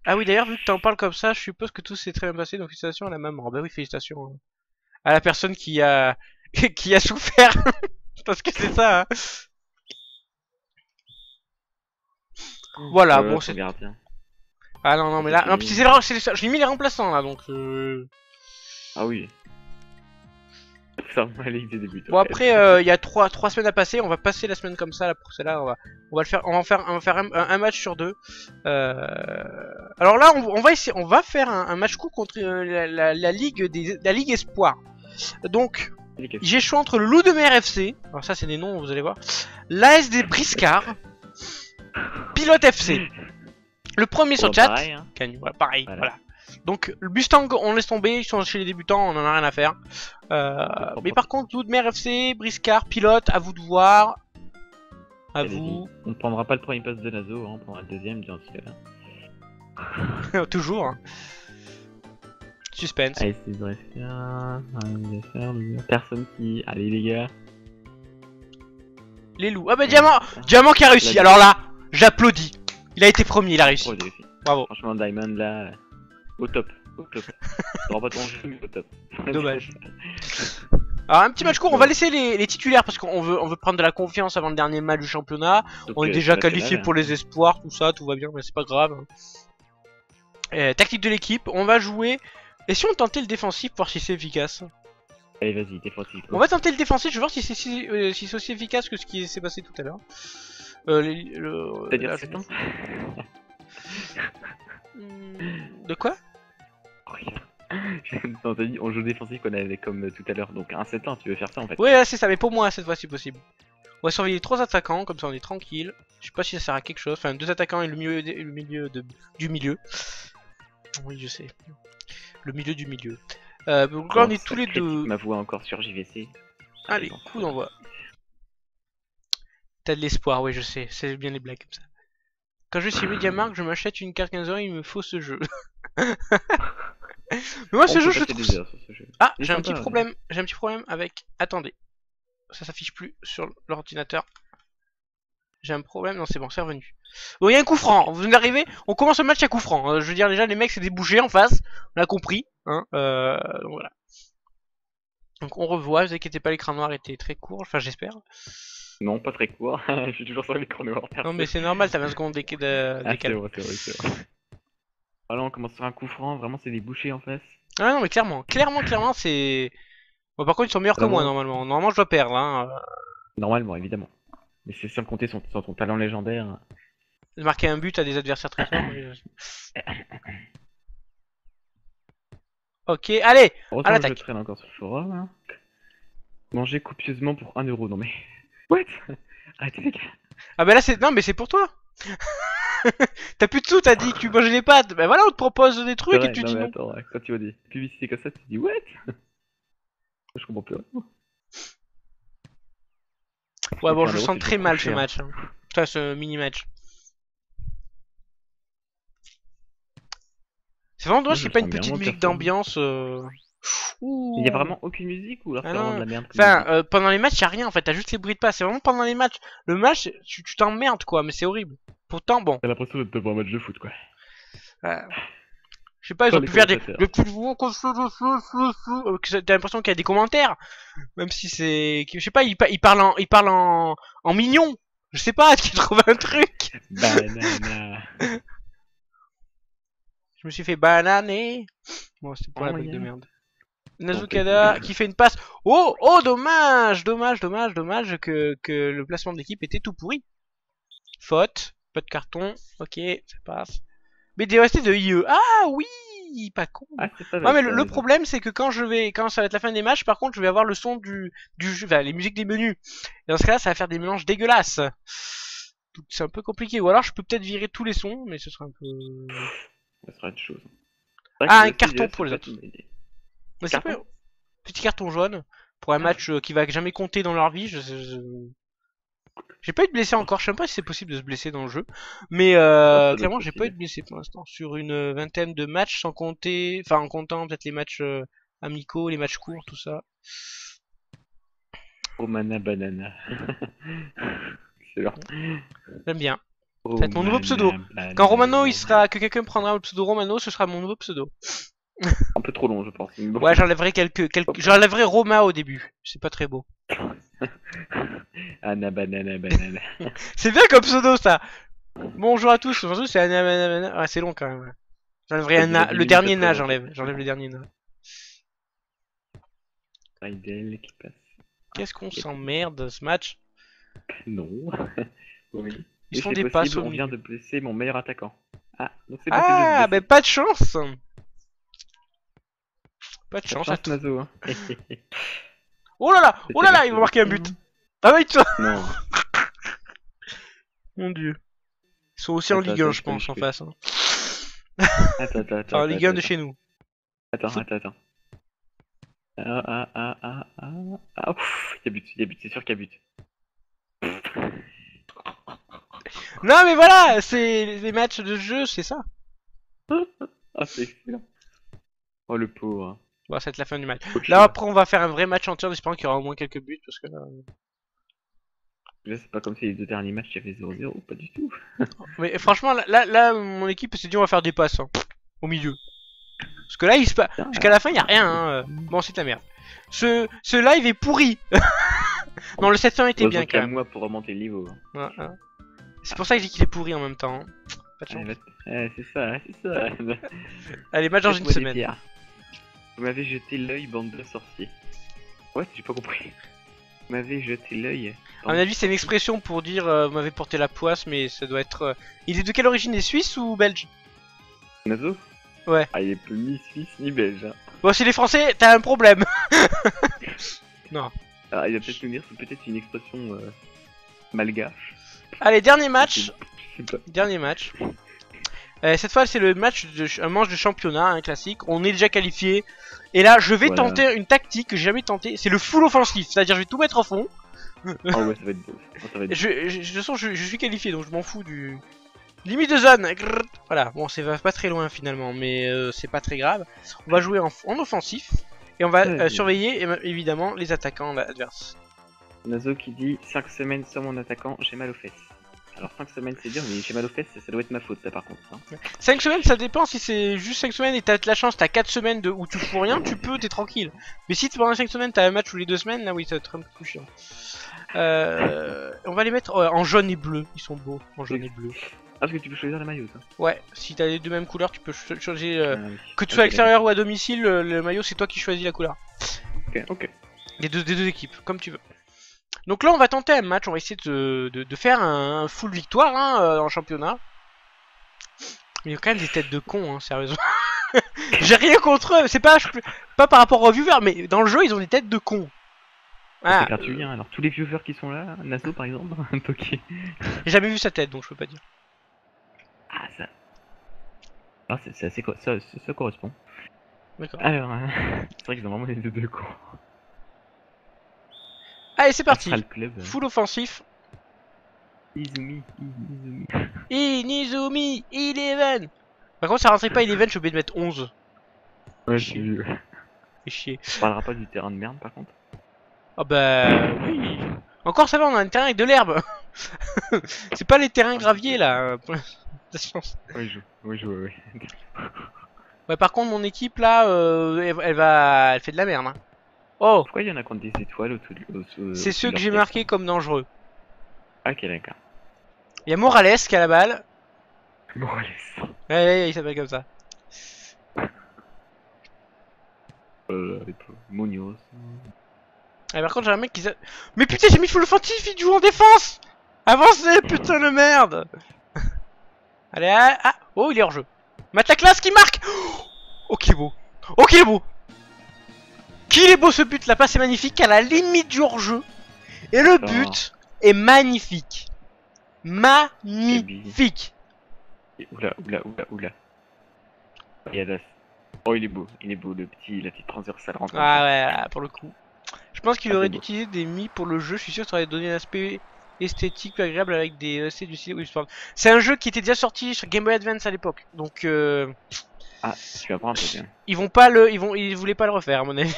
Ah oui d'ailleurs vu que t'en parles comme ça, je suppose que tout s'est très bien passé, donc félicitations à la maman. Bah oui félicitations à la personne qui a qui a souffert. Parce que c'est ça. Hein. Voilà bon Ton c'est. gardien. Ah non non Ça mais c'est là, non, fini. j'ai mis les remplaçants là donc. Ah oui. Ça va aller des débuts. Bon après il y a trois semaines à passer, on va passer la semaine comme ça là pour celle-là, on va le faire, on va faire un match sur deux. Alors là on va essayer, on va faire un match coup contre la ligue la ligue espoir. Donc j'ai choix entre le Loup de Mer FC, alors ça c'est des noms vous allez voir, l'ASD Briscard, Pilote FC. Le premier sur chat, pareil, hein. voilà, pareil, voilà. Donc le Mustang on laisse tomber, ils sont chez les débutants, on en a rien à faire. Mais par contre Loup de Mer FC, Briscard, Pilote, à vous de voir. À vous. On ne prendra pas le premier poste de Nazo, hein, on prendra le deuxième dans ce cas-là. Toujours. Hein. Suspense. Allez, c'est vrai. Personne qui. Allez les gars. Les loups. Ah bah Diamant qui a réussi. Alors là, j'applaudis. Il a été premier, il a réussi. Bravo. Franchement, Diamond là, au top. Au top. T'auras pas ton jeu, mais au top. Dommage. Alors un petit match court, on va laisser les titulaires parce qu'on veut prendre de la confiance avant le dernier match du championnat. Donc, on est déjà qualifié pour les espoirs, tout ça, tout va bien, mais c'est pas grave. Tactique de l'équipe, on va jouer. Et si on tentait le défensif pour voir si c'est efficace? Allez vas-y, défensif. On va tenter le défensif, je vais voir si c'est aussi efficace que ce qui s'est passé tout à l'heure. C'est-à-dire 7 ans. De quoi? Non, t'as dit on joue défensif qu'on avait comme tout à l'heure, donc un 7 ans, tu veux faire ça en fait. Ouais, c'est ça, mais pour moi cette fois c'est possible. On va surveiller 3 attaquants, comme ça on est tranquille. Je sais pas si ça sert à quelque chose, enfin 2 attaquants et le milieu, du milieu. Oui, je sais. Le milieu du milieu. Donc là on est tous les deux. Ma voix encore sur JVC. Allez, coup d'envoi. T'as de l'espoir, oui je sais, c'est bien les blagues comme ça. Quand je suis MediaMarkt, je m'achète une carte 15 €, il me faut ce jeu. Mais moi ce jeu je trouve... Ah, j'ai un petit problème, avec... Attendez. Ça s'affiche plus sur l'ordinateur. J'ai un problème, non c'est bon, c'est revenu. Bon, il y a un coup franc, vous venez d'arriver, on commence le match à coup franc. Je veux dire déjà les mecs c'est des bouchers en face, on a compris. Hein, donc voilà. Donc on revoit, vous inquiétez pas, l'écran noir était très court, enfin j'espère. Non, pas très court, je suis toujours sur l'écran noir. Non mais c'est normal, t'as 20 secondes décalé. C'est vrai. Alors on commence sur un coup franc, vraiment c'est des bouchers en face. Ah non mais clairement c'est... Bon par contre ils sont meilleurs que moi normalement, je dois perdre hein. Normalement évidemment. Mais c'est sans compter sur ton talent légendaire. Marquer un but à des adversaires très forts. Ok, allez, à l'attaque. Je traîne encore sur le forum. Hein. Manger copieusement pour 1 €, non mais... What? Arrêtez les gars. Ah bah là c'est... Non mais c'est pour toi. T'as plus de sous, t'as dit que tu mangeais des pâtes. Bah voilà, on te propose des trucs et tu dis non. Attends, quand tu vois des publicités comme ça, tu dis what? Je comprends plus. Ouais bon, je sens très mal ce match. Hein. Enfin, ce mini-match. C'est vraiment dommage qu'il n'y ait pas une petite musique d'ambiance. Il y a vraiment aucune musique ou alors c'est vraiment de la merde? Enfin, pendant les matchs, y a rien en fait, t'as juste les bruits de pas. C'est vraiment pendant les matchs. Le match, tu t'emmerdes quoi, mais c'est horrible. Pourtant, bon. T'as l'impression d'être devant un match de foot quoi. Je sais pas, ils ont pu faire des petits mots comme ça. T'as l'impression qu'il y a des commentaires. Même si c'est. Je sais pas, ils parlent en mignon. Je sais pas, est-ce qu'ils trouvent un truc? Banana. Je me suis fait bananer. Bon, c'était pour la blague de merde. Nazukada qui fait une passe. Oh, dommage que le placement de l'équipe était tout pourri. Faute, pas de carton. Ok, ça passe. Mais DOST de IE. Ah oui, pas con. Non mais le problème c'est que quand ça va être la fin des matchs, par contre je vais avoir le son du jeu, enfin, les musiques des menus. Et dans ce cas-là, ça va faire des mélanges dégueulasses. C'est un peu compliqué. Ou alors je peux peut-être virer tous les sons, mais ce sera un peu. Ça sera une chose. Ah, un carton pour les autres. Petit carton jaune pour un match qui va jamais compter dans leur vie. J'ai pas eu de blessé encore, je sais même pas si c'est possible de se blesser dans le jeu. Mais Ça doit clairement être j'ai pas eu possible. de blessé pour l'instant. Sur une vingtaine de matchs sans compter. Enfin en comptant peut-être les matchs amicaux, les matchs courts, tout ça. Romana Banana. Excellent. J'aime bien. Ça va être mon nouveau pseudo. Romana Quand Romano il Banana. sera. Que quelqu'un prendra le pseudo Romano, ce sera mon nouveau pseudo. Un peu trop long, je pense. Mais bon. Ouais, j'enlèverai j'enlèverai Roma au début. C'est pas très beau. Anna Banana Banana. C'est bien comme pseudo ça. Bonjour à tous. Surtout c'est Anna Banana. Ouais, c'est long quand même. Ouais. J'enlèverai Ça un dure na. 10 Le minutes dernier après na, avoir j'enlève. fait. J'enlève le dernier na. Raidel qui passe. Qu'est-ce qu'on Yep. s'emmerde ce match. Non. Oui. Ils Et font c'est des passes possible, au on vient milieu. de blesser mon meilleur attaquant. Ah, donc c'est possible de se Ah, blesser. ben pas de chance. Pas de Pas de chance à chance, tout. Nazo. Hein. Oh là là, oh là là, il va marquer un but. Ah oui, toi. Non. Mon dieu. Ils sont aussi en Attends, Ligue 1, attends, je pense, en je face. Hein. Attends, En Ligue 1 de chez nous. attends. Ah, ouf, il y a but, c'est sûr qu'il y a but. Non mais voilà, c'est les matchs de jeu, c'est ça. Ah, c'est excellent. Oh, le pauvre. Bon, ça va être la fin du match. Coach, Là après on va faire un vrai match entier en espérant qu'il y aura au moins quelques buts parce que là... là, c'est pas comme si les deux derniers matchs, il y avait 0-0, pas du tout. Mais franchement là mon équipe s'est dit on va faire des passes hein, au milieu. Parce que là il se passe Putain, jusqu'à la fin il y a rien hein. Bon c'est de la merde. Ce live est pourri. Non le 700 était bien quand même. Moi pour remonter le niveau. Ouais, ouais. C'est pour ça que je dis qu'il est pourri en même temps. Hein. Pas de chance. C'est ça, c'est ça. Allez match dans une Faites-moi des semaine. pierres. Vous m'avez jeté l'œil, bande de sorciers. Ouais, j'ai pas compris. Vous m'avez jeté l'œil. À mon avis, c'est une expression pour dire vous m'avez porté la poisse, mais ça doit être. Il est de quelle origine? Il est suisse ou belge? Nazo. Ouais. Ah, il est plus ni suisse ni belge. Hein. Bon, si les Français, t'as un problème. Non. Ah, il va peut-être nous dire, c'est peut-être une expression malgache. Allez, dernier match. Je sais pas. Dernier match. Cette fois, c'est le match un manche de championnat, un classique. On est déjà qualifié. Et là, je vais Voilà. tenter une tactique que j'ai jamais tentée. C'est le full offensif. C'est-à-dire, je vais tout mettre au fond. Ah ouais, ça va être beau. Oh, ça va être beau. De toute façon, je suis qualifié, donc je m'en fous du. Limite de zone. Grrr. Voilà. Bon, c'est pas très loin finalement, mais c'est pas très grave. On va jouer en offensif. Et on va Ouais, surveiller évidemment les attaquants adverses. Nazo qui dit 5 semaines sans mon attaquant, j'ai mal aux fesses. Alors 5 semaines c'est dur, mais j'ai mal aux fesses, ça doit être ma faute ça par contre. Hein. 5 semaines, ça dépend. Si c'est juste 5 semaines et t'as de la chance, t'as 4 semaines où tu fous rien, tu peux, t'es tranquille. Mais si pendant 5 semaines t'as un match ou les 2 semaines, là oui, ça va être un peu plus chiant. On va les mettre en jaune et bleu. Ils sont beaux en jaune et bleu. Ah, parce que tu peux choisir la maillot, ça. Ouais, si t'as les deux mêmes couleurs, tu peux changer. Ah, oui. Que tu sois à Ok, l'extérieur ou à domicile, le maillot c'est toi qui choisis la couleur. ok. Des deux équipes, comme tu veux. Donc là, on va tenter un match. On va essayer de faire un full victoire hein, en championnat. Mais il y a quand même des têtes de cons, hein, sérieusement. J'ai rien contre eux. C'est pas par rapport aux viewers, mais dans le jeu, ils ont des têtes de cons. C'est gratuit, hein. Alors tous les viewers qui sont là, Nazo par exemple, Toki. J'ai jamais vu sa tête, donc je peux pas dire. Ah, ça. Ah, c'est assez quoi, ça correspond. D'accord. Alors, c'est vrai qu'ils ont vraiment les deux cons. Allez, c'est parti. Astral Club. Full offensif. Izumi. Inizumi, Eleven. Par contre, ça rentrait pas Eleven, je suis obligé de mettre 11. Ouais, j'ai vu. C'est chier. On parlera pas du terrain de merde par contre. Ah bah oui. Encore ça va, on a un terrain avec de l'herbe. C'est pas les terrains graviers là. Pour la chance. Oui, ouais. Ouais, par contre, mon équipe là, elle fait de la merde. Hein. Oh, Pourquoi il y en a qui ont des étoiles c'est ceux que j'ai marqués comme dangereux. Ok, d'accord. Il y a Morales qui a la balle. Morales. Ouais, il s'appelle comme ça. Munoz. Et par contre, j'ai un mec qui s'est. Mais putain, j'ai mis full offensif, il joue en défense. Avancez, putain de merde. Allez, ah, oh, il est hors jeu. Mataclas qui marque. Oh, qu'il est beau. Oh, qu'il est beau. Qu'il est beau ce but, la passe est magnifique à la limite du hors-jeu. Et le but est magnifique. Magnifique. Oula. Yadas. Oh, il est beau, la petite transversale rentre. Ah ouais, pour le coup. Je pense qu'il Ah, aurait c'est dû beau. utiliser des mi pour le jeu, je suis sûr que ça aurait donné un aspect esthétique, plus agréable avec des c'est du style Wii Sport. C'est un jeu qui était déjà sorti sur Game Boy Advance à l'époque, donc Ah, tu vas prendre un peu bien. ils voulaient pas le refaire à mon avis.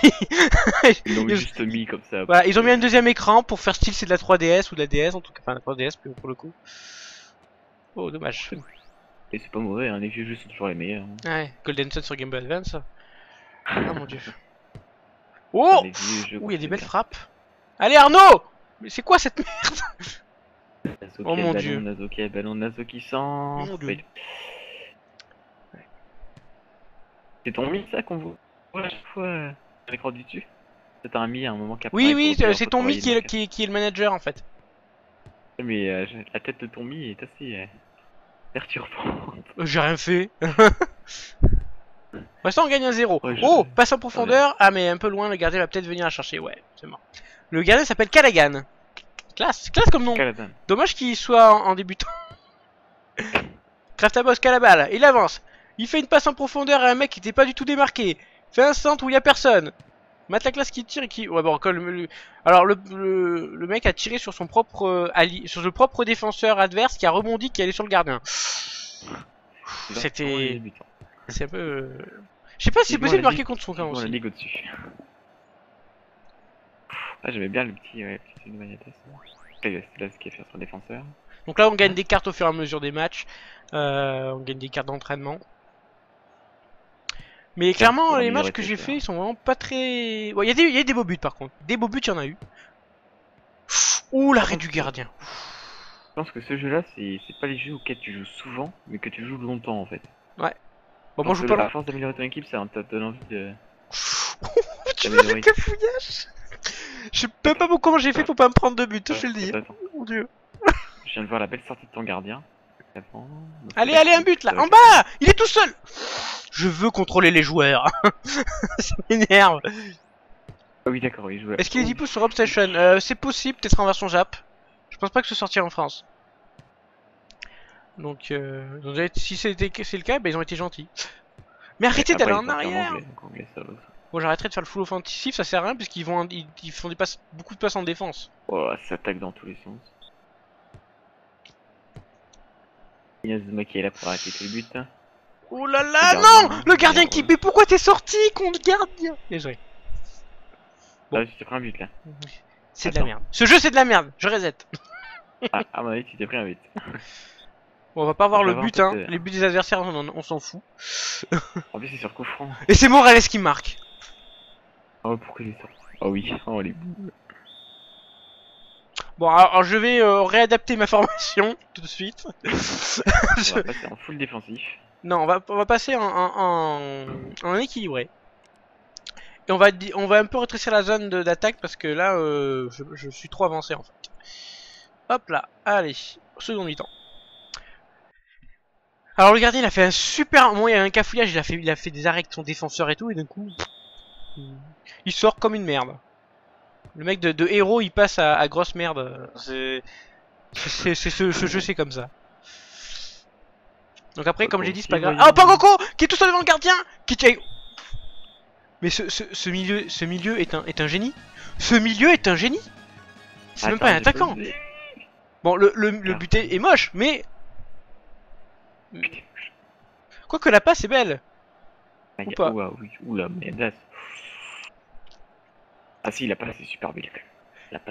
Ils l'ont juste mis comme ça. Voilà, ils ont mis un deuxième écran pour faire style c'est de la 3DS ou de la DS en tout cas, enfin la 3DS pour le coup. Oh dommage. Et c'est pas mauvais, hein, les vieux jeux sont toujours les meilleurs. Hein. Ouais, Golden Sun sur Game Boy Advance. Ah mon dieu. Oh, Les vieux jeux, il y a des belles bien. frappes. Allez Arnaud, mais c'est quoi cette merde? Nazo Oh qui a mon le dieu. ballon, Nazo qui a le ballon, Nazo qui sent. Mon dieu. C'est ton mi ça qu'on voit à chaque fois à l'écran du dessus. C'est un mi à un moment qui Oui apparaît oui, pour dire, c'est faut ton Mi travailler qui est le manager en fait. Mais la tête de ton mi est assez perturbante. J'ai rien fait. Pour l'instant on gagne un 0. Ouais, Oh, passe en profondeur. Ah mais un peu loin, le gardien va peut-être venir la chercher. Ouais, c'est mort. Le gardien s'appelle Callaghan. Classe comme nom. Caladan. Dommage qu'il soit en débutant. Craftabos Calabal, il avance. Il fait une passe en profondeur à un mec qui n'était pas du tout démarqué. Fait un centre où il y a personne. Mate la classe qui tire et qui... Ouais bon, alors le mec a tiré sur son propre sur le propre défenseur adverse qui a rebondi, qui allait sur le gardien. C'était... C'est un peu... Je sais pas si c'est possible de marquer contre son camp aussi. La ligue au-dessus. Ah, j'aimais bien le petit Magnetas. C'est là ce qui est faire son défenseur. Donc là on gagne des cartes au fur et à mesure des matchs. On gagne des cartes d'entraînement. Mais clairement les matchs que j'ai fait ils sont vraiment pas très... Bon, il y a des beaux buts par contre. Des beaux buts il y en a eu. Ouh l'arrêt du gardien. Je pense que ce jeu là c'est pas les jeux auxquels tu joues souvent mais que tu joues longtemps en fait. Ouais. Bon moi je joue pas la force d'améliorer ton équipe ça te donne envie de... Tu vois le cafouillage. Je sais même pas comment j'ai fait pour pas me prendre de but, je te le dis. Mon dieu. Je viens de voir la belle sortie de ton gardien. Allez, un but là, en bas. Il est tout seul. Je veux contrôler les joueurs. Ça m'énerve. Ah oui d'accord, il joue. Est-ce qu'il est dispo sur Obsession? C'est possible, peut-être en version Jap. Je pense pas que ce sortira en France. Donc si c'est le cas, bah, ils ont été gentils. Mais arrêtez d'aller en arrière. Bon, j'arrêterai de faire le full offensif, ça sert à rien puisqu'ils ils font beaucoup de passes en défense. Oh, ça attaque dans tous les sens. Inazuma qui est là pour arrêter tous les buts. Oh là là, non! Le gardien qui... Mais pourquoi t'es sorti contre gardien? Désolé. Bon. Ah, tu t'es pris un but là. C'est de la merde. Ce jeu c'est de la merde, je reset. Ah, à mon avis, tu t'es pris un but. Bon, on va pas voir le but, hein. Les buts des adversaires, on s'en fout. En plus, c'est sur coup franc. Et c'est Morales qui marque. Oh, pourquoi il est sorti? Oh oui, oh les boules. Bon, alors je vais réadapter ma formation tout de suite. On va passer en full défensif. Non, on va passer en équilibré. Et on va un peu rétrécir la zone d'attaque parce que là, je suis trop avancé en fait. Hop là, allez, second mi-temps. Alors le gardien il a fait un super... Bon, il y a un cafouillage, il a fait des arrêts avec son défenseur et tout, et d'un coup... Il sort comme une merde. Le mec de héros il passe à grosse merde. Ce jeu c'est comme ça. Donc après comme j'ai dit c'est pas grave. Ah, Pangoko qui est tout seul devant le gardien qui... Mais ce milieu est un génie. Ce milieu est un génie. C'est même pas un attaquant. Bon le but est moche mais... Quoique la passe est belle. Ou pas. Oula, mais... Ah si, la passe est super belle.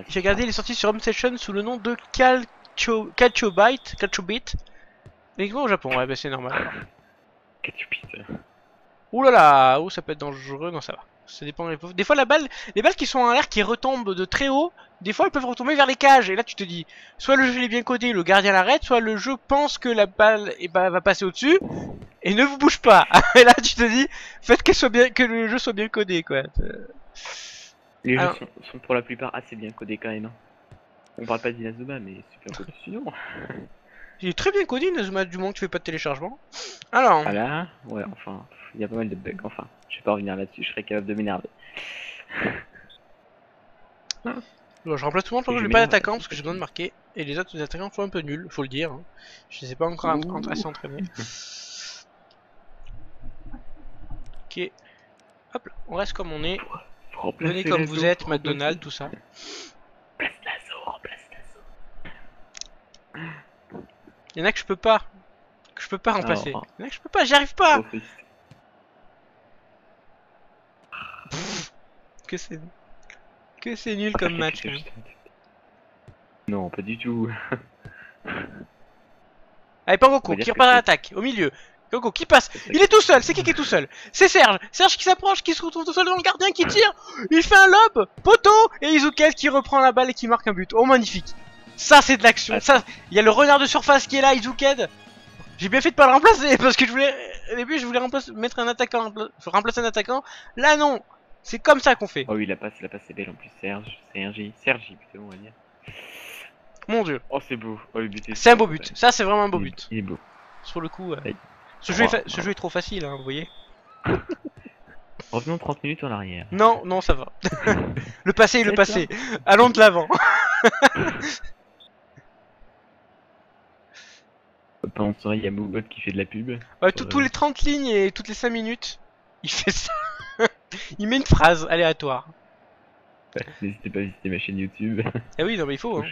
J'ai regardé, il est sorti sur Home Session sous le nom de Calciobit. Uniquement au Japon, ouais bah c'est normal. Calciobit. Ouh là là, oh ça peut être dangereux, non ça va. Ça dépend des fois les balles qui sont en l'air qui retombent de très haut, des fois elles peuvent retomber vers les cages et là tu te dis, soit le jeu est bien codé, le gardien l'arrête, soit le jeu pense que la balle va passer au-dessus et ne vous bouge pas. Et là tu te dis, faites que le jeu soit bien codé quoi. Les jeux sont pour la plupart assez bien codés quand même. On parle pas d'Inazuma mais super codé sinon. Il est très bien codé Inazuma du moment que tu fais pas de téléchargement. Alors. Voilà, ouais enfin, il y a pas mal de bugs, enfin, je vais pas revenir là-dessus, je serais capable de m'énerver. Bon, je remplace tout le monde parce que j'ai pas d'attaquant parce que j'ai besoin de marquer. Et les autres attaquants sont un peu nuls, faut le dire. Hein. Je les ai pas encore assez entraînés. Ok. Hop là, on reste comme on est. Venez comme vous êtes, McDonald's, tout ça. Remplace l'assaut, remplace l'assaut. Il y en a que je peux pas. Que je peux pas remplacer. Alors, Il y en a que je peux pas, j'y arrive pas. trop triste. Que c'est... Que c'est nul comme match, quand même. Non, pas du tout. Allez, Pangoku, On va dire qui que repart à c'est- l'attaque, au milieu. Pangoku, qui passe. Il est tout seul, c'est qui est tout seul? C'est Serge. Serge qui s'approche, qui se retrouve tout seul devant le gardien, qui tire. Il fait un lob, poteau, et Izuken qui reprend la balle et qui marque un but. Oh, magnifique. Ça, c'est de l'action. Ça, il y a le renard de surface qui est là, Izuken. J'ai bien fait de pas le remplacer, parce que je voulais... Au début, je voulais mettre un attaquant, remplacer un attaquant. Là, non. C'est comme ça qu'on fait. Oh oui, la passe est belle en plus. Sergi plutôt, on va dire. Mon dieu. Oh, c'est beau. Oh, le but est C'est un beau super, but. ouais. Ça, c'est vraiment un beau but. Il est beau. Sur le coup, Ouais. ce jeu est trop facile, hein, vous voyez. Revenons 30 minutes en arrière. Non, non, ça va. Le passé est le C'est passé. Allons de l'avant. Pendant ce temps, il y a Moobot qui fait de la pub. Ouais, tous les 30 lignes et toutes les 5 minutes, il fait ça. Il met une phrase aléatoire. Ouais, n'hésitez pas à visiter ma chaîne YouTube. Eh oui, non, mais il faut. Hein.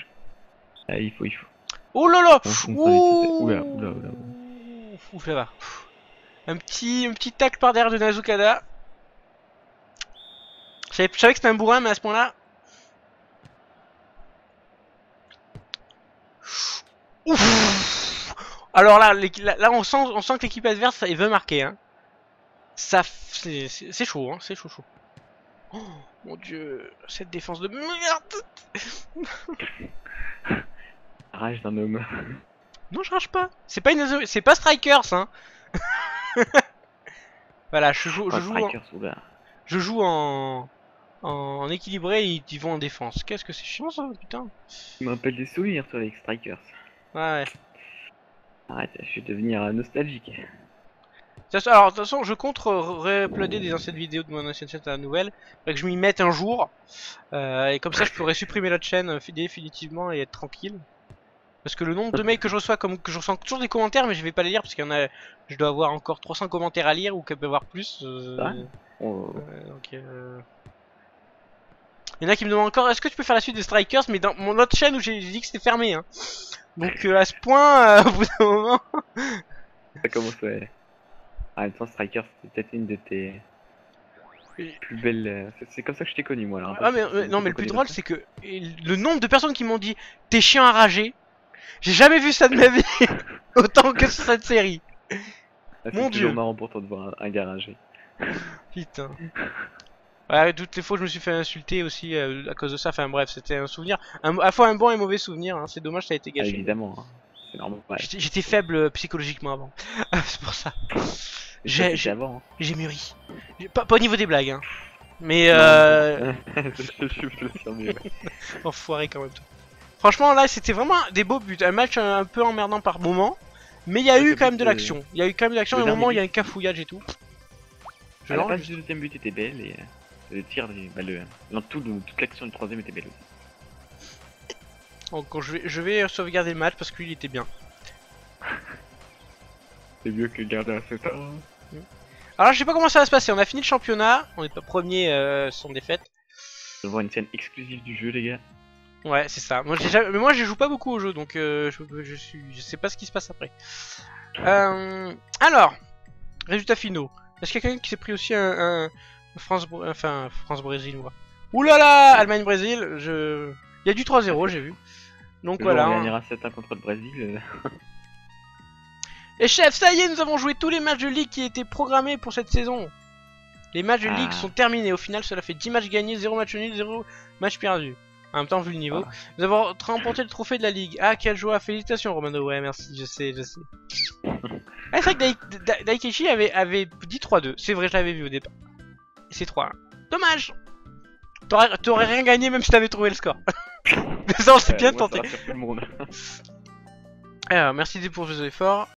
Ah, il faut. Oh là là. On s'invite, Ouh. oula. Ouf, ça va. Un petit tacle par derrière de Nazukada. Je savais que c'était un bourrin, mais à ce point-là. Ouf. Alors là, là on sent que l'équipe adverse, il veut marquer. Hein. Ça, c'est chaud, hein, c'est chaud. Oh mon dieu, cette défense de merde. Rage d'un homme. Non, je rage pas. C'est pas Strikers, hein. Voilà, je joue en équilibré et ils vont en défense. Qu'est-ce que c'est chiant ça, putain. Tu me rappelles des souvenirs, toi, avec Strikers. Ouais. Arrête, je vais devenir nostalgique. Alors, de toute façon, je compte re-uploader des anciennes vidéos de mon ancienne chaîne à la nouvelle. Faudrait que je m'y mette un jour. Et comme ça, je pourrais supprimer la chaîne définitivement et être tranquille. Parce que le nombre de mails que je reçois, que je reçois toujours des commentaires, mais je vais pas les lire parce qu'il y en a. Je dois avoir encore 300 commentaires à lire ou qu'il peut y avoir plus. Oh. Donc, il y en a qui me demandent encore est-ce que tu peux faire la suite des Strikers, mais dans mon autre chaîne où j'ai dit que c'était fermé. Hein. Donc à ce point, au bout d'un moment. Ça commence, ouais. En même temps, Strikers, c'est peut-être une de tes plus belles. C'est comme ça que je t'ai connu, moi. Là, Ah, mais non, mais le plus drôle, c'est que le nombre de personnes qui m'ont dit t'es chiant à rager, j'ai jamais vu ça de ma vie autant que sur cette série. Ah, Mon c'est dieu. toujours marrant pour toi de voir un garage. Putain. Ouais, toutes les fois je me suis fait insulter aussi à cause de ça. Enfin bref, c'était un souvenir, à la fois un bon et un mauvais souvenir. Hein. C'est dommage, ça a été Ah, gâché. évidemment, hein. C'est normal. Ouais. J'étais faible psychologiquement avant. C'est pour ça. C'était avant. Hein. J'ai mûri. Pas au niveau des blagues, hein. Mais Je le sens mieux. enfoiré quand même. Franchement, là, c'était vraiment des beaux buts. Un match un peu emmerdant par moment. Mais il y a eu quand même de l'action. Il y a eu quand même de l'action. À un moment, il y a un cafouillage et tout. La passe du deuxième but était belle et le tir, toute l'action du troisième était belle aussi. Donc, je vais sauvegarder le match parce qu'il était bien. C'est mieux que garder un 7 ans. Alors, je sais pas comment ça va se passer. On a fini le championnat. On est pas premier sans défaite. Je vois une scène exclusive du jeu, les gars. Ouais, c'est ça. Moi, mais moi, je joue pas beaucoup au jeu, donc je sais pas ce qui se passe après. Alors, résultats finaux. Est-ce qu'il y a quelqu'un qui s'est pris aussi un France-Brésil, moi. Oulala, Allemagne-Brésil. Il y a du 3-0, j'ai vu. Donc voilà. On gagnera 7-1 contre le Brésil. Et chef, ça y est, nous avons joué tous les matchs de ligue qui étaient programmés pour cette saison. Les matchs de ligue sont terminés. Au final, cela fait 10 matchs gagnés, 0 match nul, 0 match perdu. En même temps, vu le niveau. Nous avons remporté le trophée de la ligue. Ah, quelle joie. Félicitations, Romano. Ouais, merci, je sais. Ah, c'est vrai que Daikeshi avait dit 3-2. C'est vrai, je l'avais vu au départ. Et c'est 3-1. Dommage. T'aurais rien gagné même si t'avais trouvé le score. Mais ça, on s'est bien tenté. Alors, merci pour vos efforts.